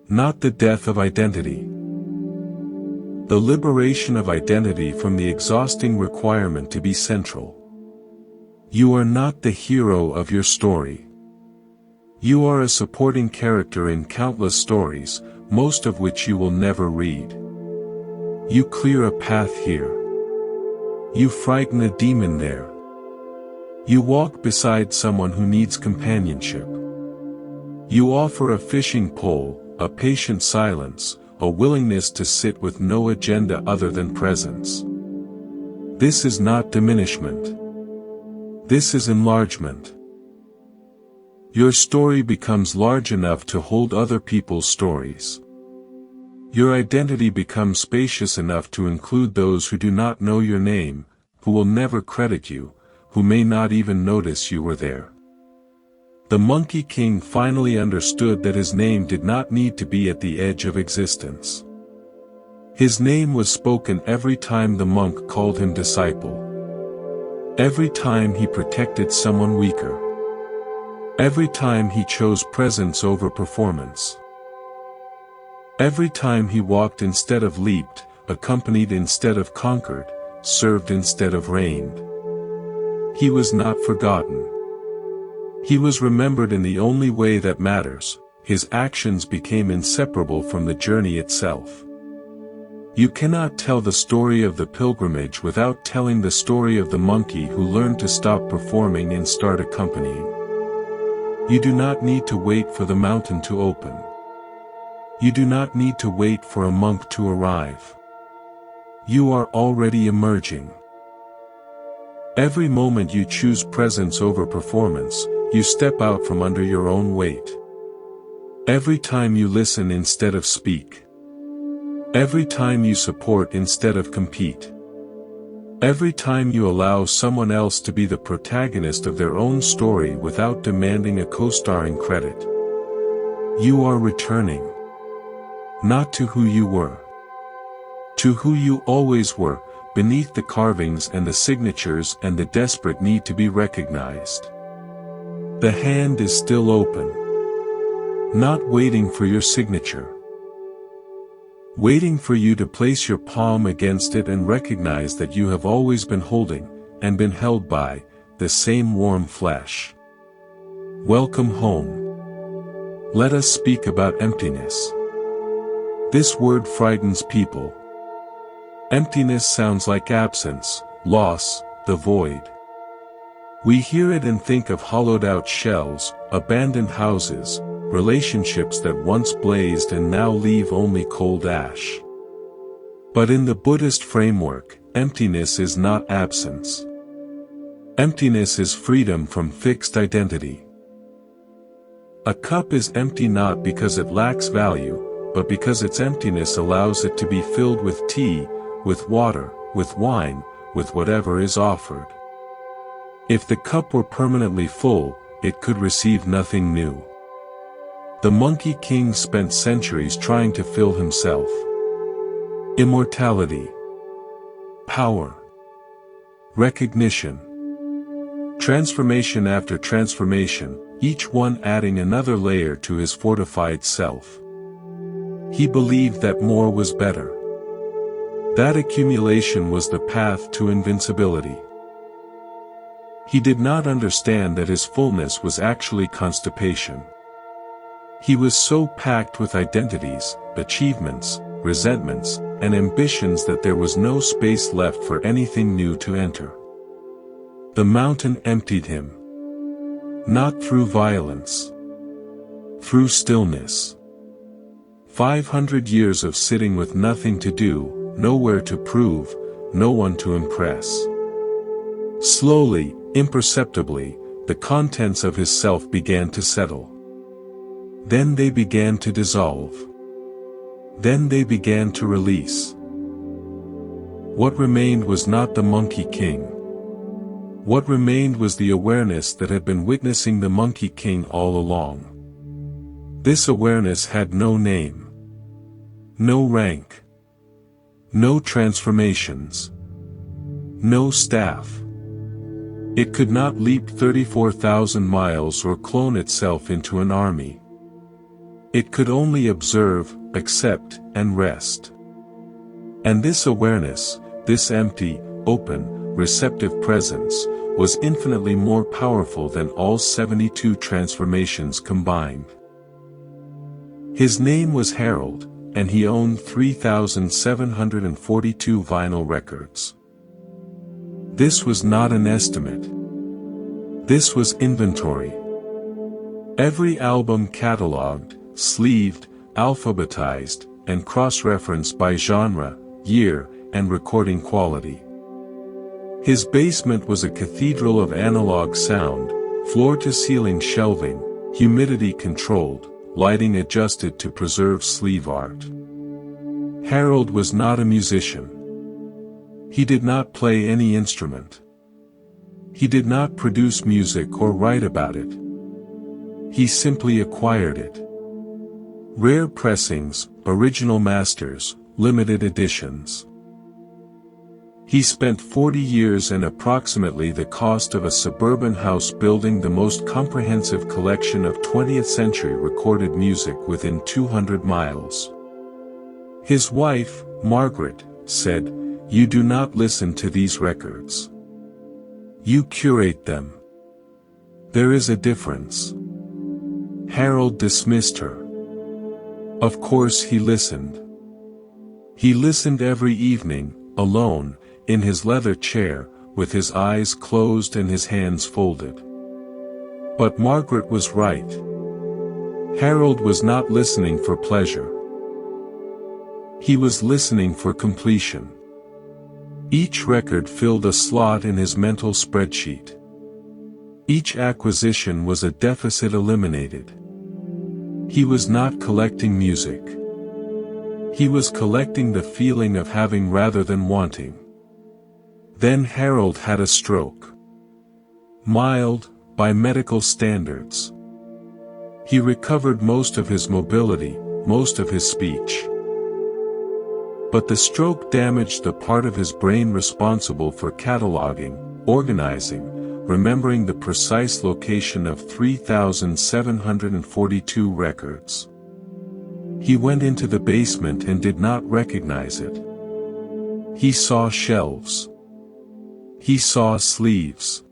Not the death of identity. The liberation of identity from the exhausting requirement to be central. You are not the hero of your story. You are a supporting character in countless stories, most of which you will never read. You clear a path here. You frighten a demon there. You walk beside someone who needs companionship. You offer a fishing pole, a patient silence, a willingness to sit with no agenda other than presence. This is not diminishment. This is enlargement. Your story becomes large enough to hold other people's stories. Your identity becomes spacious enough to include those who do not know your name, who will never credit you, who may not even notice you were there. The Monkey King finally understood that his name did not need to be at the edge of existence. His name was spoken every time the monk called him disciple. Every time he protected someone weaker. Every time he chose presence over performance. Every time he walked instead of leaped, accompanied instead of conquered, served instead of reigned. He was not forgotten. He was remembered in the only way that matters. His actions became inseparable from the journey itself. You cannot tell the story of the pilgrimage without telling the story of the monkey who learned to stop performing and start accompanying. You do not need to wait for the mountain to open. You do not need to wait for a monk to arrive. You are already emerging. Every moment you choose presence over performance, you step out from under your own weight. Every time you listen instead of speak. Every time you support instead of compete. Every time you allow someone else to be the protagonist of their own story without demanding a co-starring credit. You are returning. Not to who you were. To who you always were, beneath the carvings and the signatures and the desperate need to be recognized. The hand is still open. Not waiting for your signature. Waiting for you to place your palm against it and recognize that you have always been holding, and been held by, the same warm flesh. Welcome home. Let us speak about emptiness. This word frightens people. Emptiness sounds like absence, loss, the void. We hear it and think of hollowed-out shells, abandoned houses, relationships that once blazed and now leave only cold ash. But in the Buddhist framework, emptiness is not absence. Emptiness is freedom from fixed identity. A cup is empty not because it lacks value, but because its emptiness allows it to be filled with tea, with water, with wine, with whatever is offered. If the cup were permanently full, it could receive nothing new. The Monkey King spent centuries trying to fill himself. Immortality. Power. Recognition. Transformation after transformation, each one adding another layer to his fortified self. He believed that more was better. That accumulation was the path to invincibility. He did not understand that his fullness was actually constipation. He was so packed with identities, achievements, resentments, and ambitions that there was no space left for anything new to enter. The mountain emptied him. Not through violence. Through stillness. 500 years of sitting with nothing to do, nowhere to prove, no one to impress. Slowly, imperceptibly, the contents of his self began to settle. Then they began to dissolve. Then they began to release. What remained was not the Monkey King. What remained was the awareness that had been witnessing the Monkey King all along. This awareness had no name. No rank. No transformations. No staff. It could not leap 34,000 miles or clone itself into an army. It could only observe, accept, and rest. And this awareness, this empty, open, receptive presence, was infinitely more powerful than all 72 transformations combined. His name was Harold, and he owned 3,742 vinyl records. This was not an estimate. This was inventory. Every album catalogued, sleeved, alphabetized, and cross-referenced by genre, year, and recording quality. His basement was a cathedral of analog sound, floor-to-ceiling shelving, humidity controlled, lighting adjusted to preserve sleeve art. Harold was not a musician. He did not play any instrument. He did not produce music or write about it. He simply acquired it. Rare pressings, original masters, limited editions. He spent 40 years and approximately the cost of a suburban house building the most comprehensive collection of 20th century recorded music within 200 miles. His wife, Margaret, said, "You do not listen to these records. You curate them. There is a difference." Harold dismissed her. Of course he listened. He listened every evening, alone, in his leather chair, with his eyes closed and his hands folded. But Margaret was right. Harold was not listening for pleasure. He was listening for completion. Each record filled a slot in his mental spreadsheet. Each acquisition was a deficit eliminated. He was not collecting music. He was collecting the feeling of having rather than wanting. Then Harold had a stroke. Mild, by medical standards. He recovered most of his mobility, most of his speech. But the stroke damaged the part of his brain responsible for cataloging, organizing, remembering the precise location of 3,742 records. He went into the basement and did not recognize it. He saw shelves. He saw sleeves.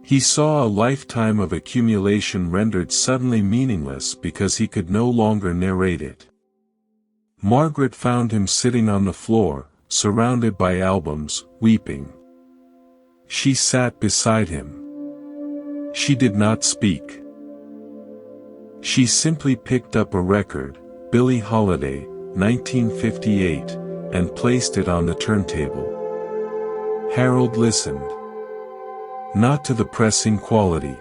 He saw a lifetime of accumulation rendered suddenly meaningless because he could no longer narrate it. Margaret found him sitting on the floor, surrounded by albums, weeping. She sat beside him. She did not speak. She simply picked up a record, Billie Holiday, 1958, and placed it on the turntable. Harold listened. Not to the pressing quality.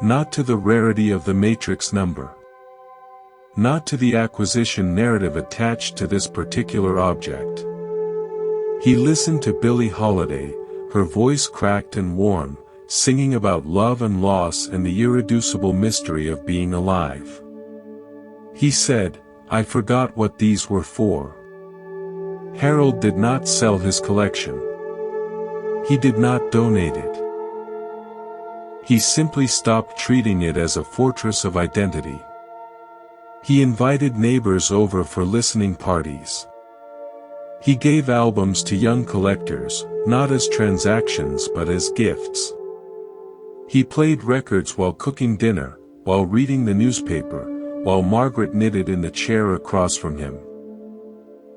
Not to the rarity of the matrix number. Not to the acquisition narrative attached to this particular object. He listened to Billie Holiday, her voice cracked and warm, singing about love and loss and the irreducible mystery of being alive. He said, "I forgot what these were for." Harold did not sell his collection. He did not donate it. He simply stopped treating it as a fortress of identity. He invited neighbors over for listening parties. He gave albums to young collectors, not as transactions but as gifts. He played records while cooking dinner, while reading the newspaper, while Margaret knitted in the chair across from him.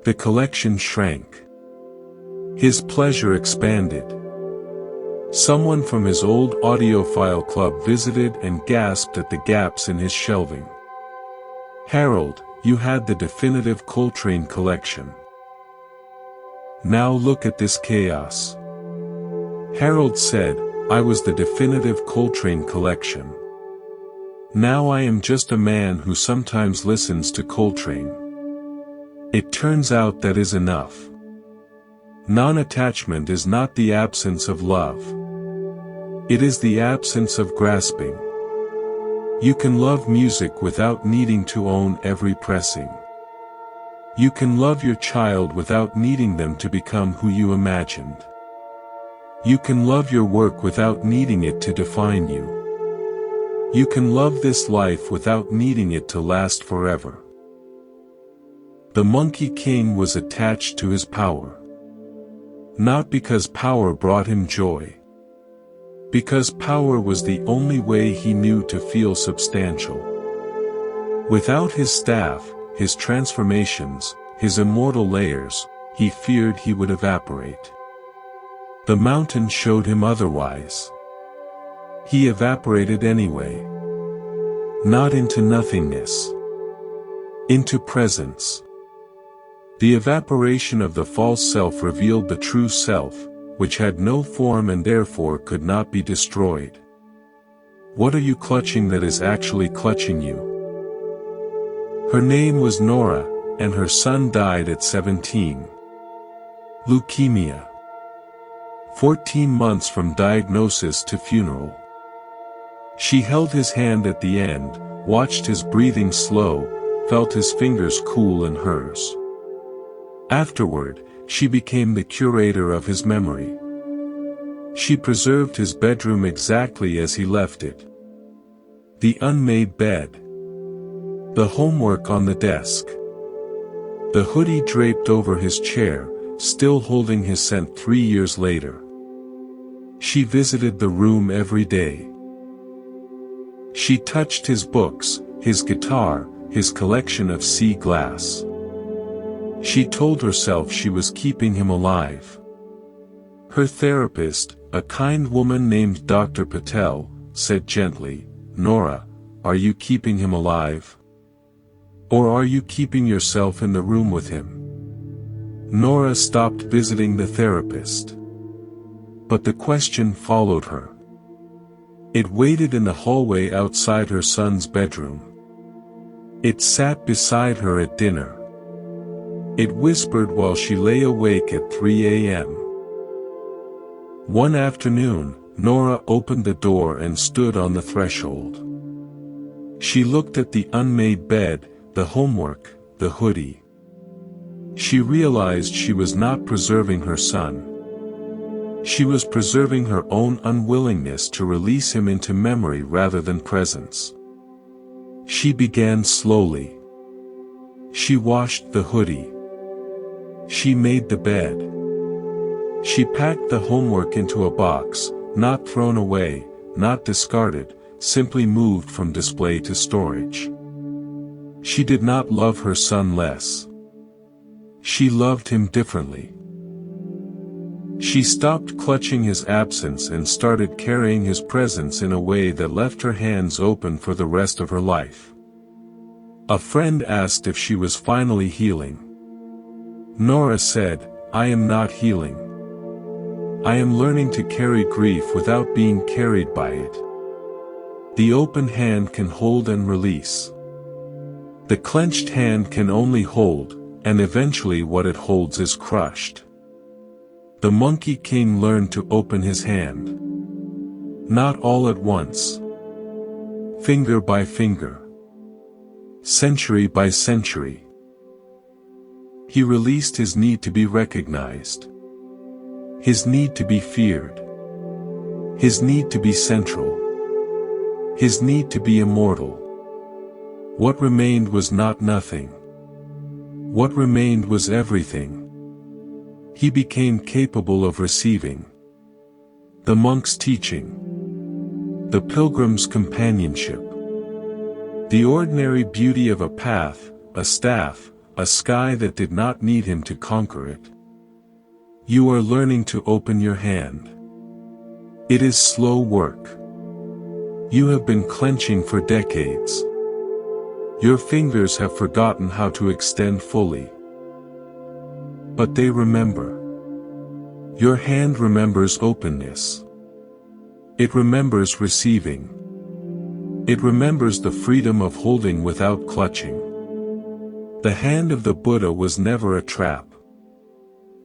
The collection shrank. His pleasure expanded. Someone from his old audiophile club visited and gasped at the gaps in his shelving. "Harold, you had the definitive Coltrane collection. Now look at this chaos." Harold said, "I was the definitive Coltrane collection. Now I am just a man who sometimes listens to Coltrane." It turns out that is enough. Non-attachment is not the absence of love. It is the absence of grasping. You can love music without needing to own every pressing. You can love your child without needing them to become who you imagined. You can love your work without needing it to define you. You can love this life without needing it to last forever. The Monkey King was attached to his power. Not because power brought him joy. Because power was the only way he knew to feel substantial. Without his staff, his transformations, his immortal layers, he feared he would evaporate. The mountain showed him otherwise. He evaporated anyway. Not into nothingness. Into presence. The evaporation of the false self revealed the true self, which had no form and therefore could not be destroyed. What are you clutching that is actually clutching you? Her name was Nora, and her son died at 17. Leukemia. 14 months from diagnosis to funeral. She held his hand at the end, watched his breathing slow, felt his fingers cool in hers. Afterward, she became the curator of his memory. She preserved his bedroom exactly as he left it. The unmade bed. The homework on the desk. The hoodie draped over his chair, still holding his scent 3 years later. She visited the room every day. She touched his books, his guitar, his collection of sea glass. She told herself she was keeping him alive. Her therapist, a kind woman named Dr. Patel, said gently, "Nora, are you keeping him alive? Or are you keeping yourself in the room with him?" Nora stopped visiting the therapist. But the question followed her. It waited in the hallway outside her son's bedroom. It sat beside her at dinner. It whispered while she lay awake at 3 a.m. One afternoon, Nora opened the door and stood on the threshold. She looked at the unmade bed, the homework, the hoodie. She realized she was not preserving her son. She was preserving her own unwillingness to release him into memory rather than presence. She began slowly. She washed the hoodie. She made the bed. She packed the homework into a box, not thrown away, not discarded, simply moved from display to storage. She did not love her son less. She loved him differently. She stopped clutching his absence and started carrying his presence in a way that left her hands open for the rest of her life. A friend asked if she was finally healing. Nora said, "I am not healing. I am learning to carry grief without being carried by it." The open hand can hold and release. The clenched hand can only hold, and eventually what it holds is crushed. The Monkey King learned to open his hand. Not all at once. Finger by finger. Century by century. He released his need to be recognized. His need to be feared. His need to be central. His need to be immortal. What remained was not nothing. What remained was everything. He became capable of receiving. The monk's teaching. The pilgrim's companionship. The ordinary beauty of a path, a staff, a sky that did not need him to conquer it. You are learning to open your hand. It is slow work. You have been clenching for decades. Your fingers have forgotten how to extend fully. But they remember. Your hand remembers openness. It remembers receiving. It remembers the freedom of holding without clutching. The hand of the Buddha was never a trap.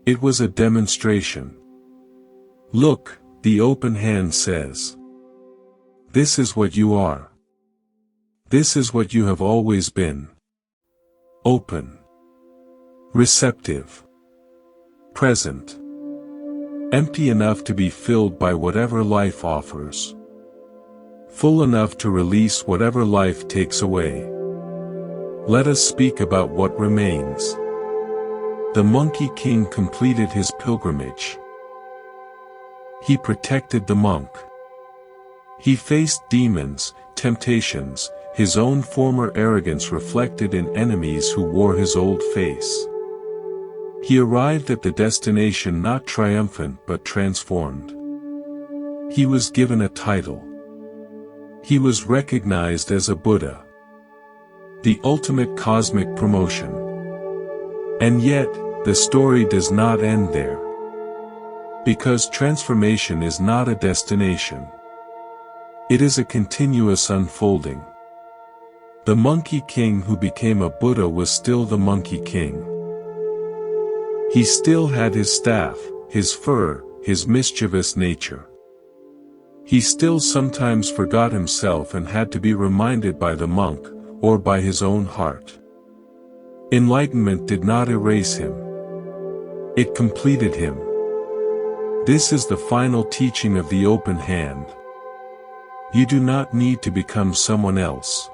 It was a demonstration. Look, the open hand says. This is what you are. This is what you have always been. Open. Receptive. Present. Empty enough to be filled by whatever life offers. Full enough to release whatever life takes away. Let us speak about what remains. The Monkey King completed his pilgrimage. He protected the monk. He faced demons, temptations, his own former arrogance reflected in enemies who wore his old face. He arrived at the destination not triumphant but transformed. He was given a title. He was recognized as a Buddha. The ultimate cosmic promotion. And yet, the story does not end there. Because transformation is not a destination. It is a continuous unfolding. The Monkey King who became a Buddha was still the Monkey King. He still had his staff, his fur, his mischievous nature. He still sometimes forgot himself and had to be reminded by the monk, or by his own heart. Enlightenment did not erase him. It completed him. This is the final teaching of the open hand. You do not need to become someone else.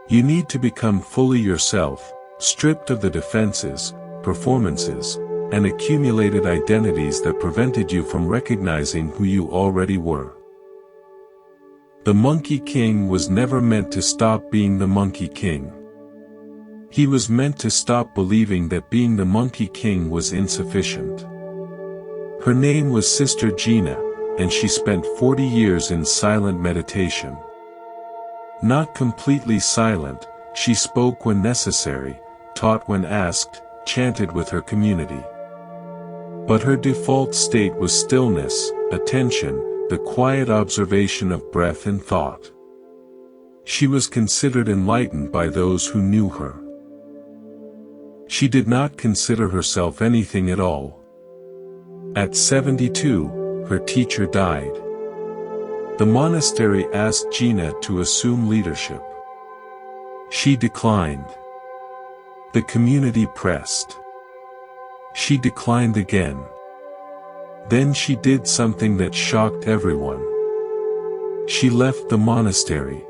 You need to become fully yourself, stripped of the defenses, performances, and accumulated identities that prevented you from recognizing who you already were. The Monkey King was never meant to stop being the Monkey King. He was meant to stop believing that being the Monkey King was insufficient. Her name was Sister Gina, and she spent 40 years in silent meditation. Not completely silent, she spoke when necessary, taught when asked, chanted with her community. But her default state was stillness, attention, the quiet observation of breath and thought. She was considered enlightened by those who knew her. She did not consider herself anything at all. At 72, her teacher died. The monastery asked Gina to assume leadership. She declined. The community pressed. She declined again. Then she did something that shocked everyone. She left the monastery.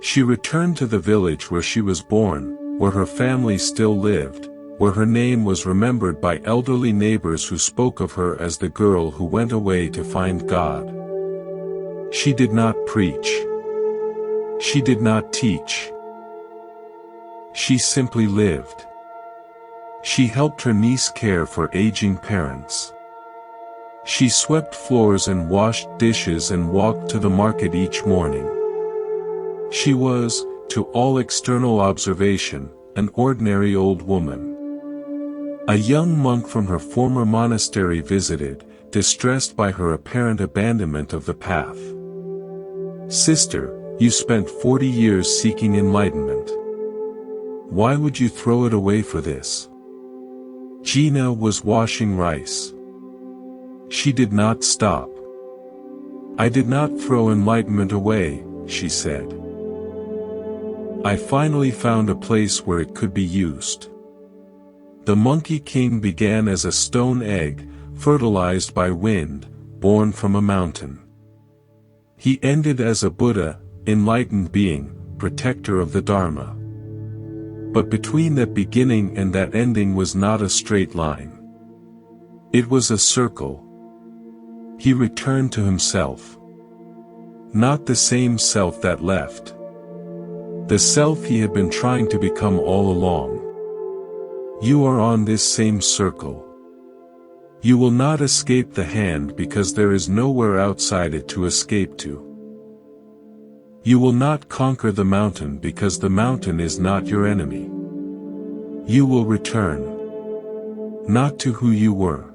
She returned to the village where she was born, where her family still lived, where her name was remembered by elderly neighbors who spoke of her as the girl who went away to find God. She did not preach. She did not teach. She simply lived. She helped her niece care for aging parents. She swept floors and washed dishes and walked to the market each morning. She was, to all external observation, an ordinary old woman. A young monk from her former monastery visited, distressed by her apparent abandonment of the path. "Sister, you spent 40 years seeking enlightenment. Why would you throw it away for this?" Gina was washing rice. She did not stop. "I did not throw enlightenment away," she said. "I finally found a place where it could be used." The Monkey King began as a stone egg, fertilized by wind, born from a mountain. He ended as a Buddha, enlightened being, protector of the Dharma. But between that beginning and that ending was not a straight line. It was a circle. He returned to himself. Not the same self that left. The self he had been trying to become all along. You are on this same circle. You will not escape the hand because there is nowhere outside it to escape to. You will not conquer the mountain because the mountain is not your enemy. You will return. Not to who you were.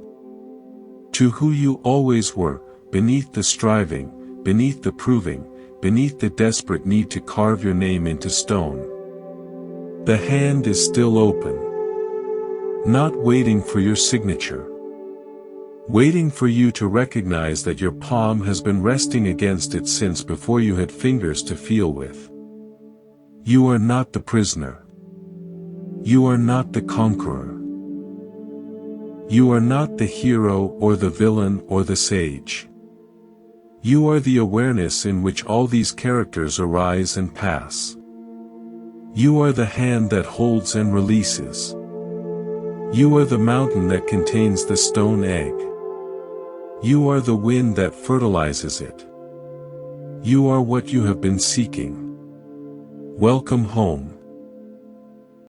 To who you always were, beneath the striving, beneath the proving, beneath the desperate need to carve your name into stone. The hand is still open. Not waiting for your signature. Waiting for you to recognize that your palm has been resting against it since before you had fingers to feel with. You are not the prisoner. You are not the conqueror. You are not the hero or the villain or the sage. You are the awareness in which all these characters arise and pass. You are the hand that holds and releases. You are the mountain that contains the stone egg. You are the wind that fertilizes it. You are what you have been seeking. Welcome home.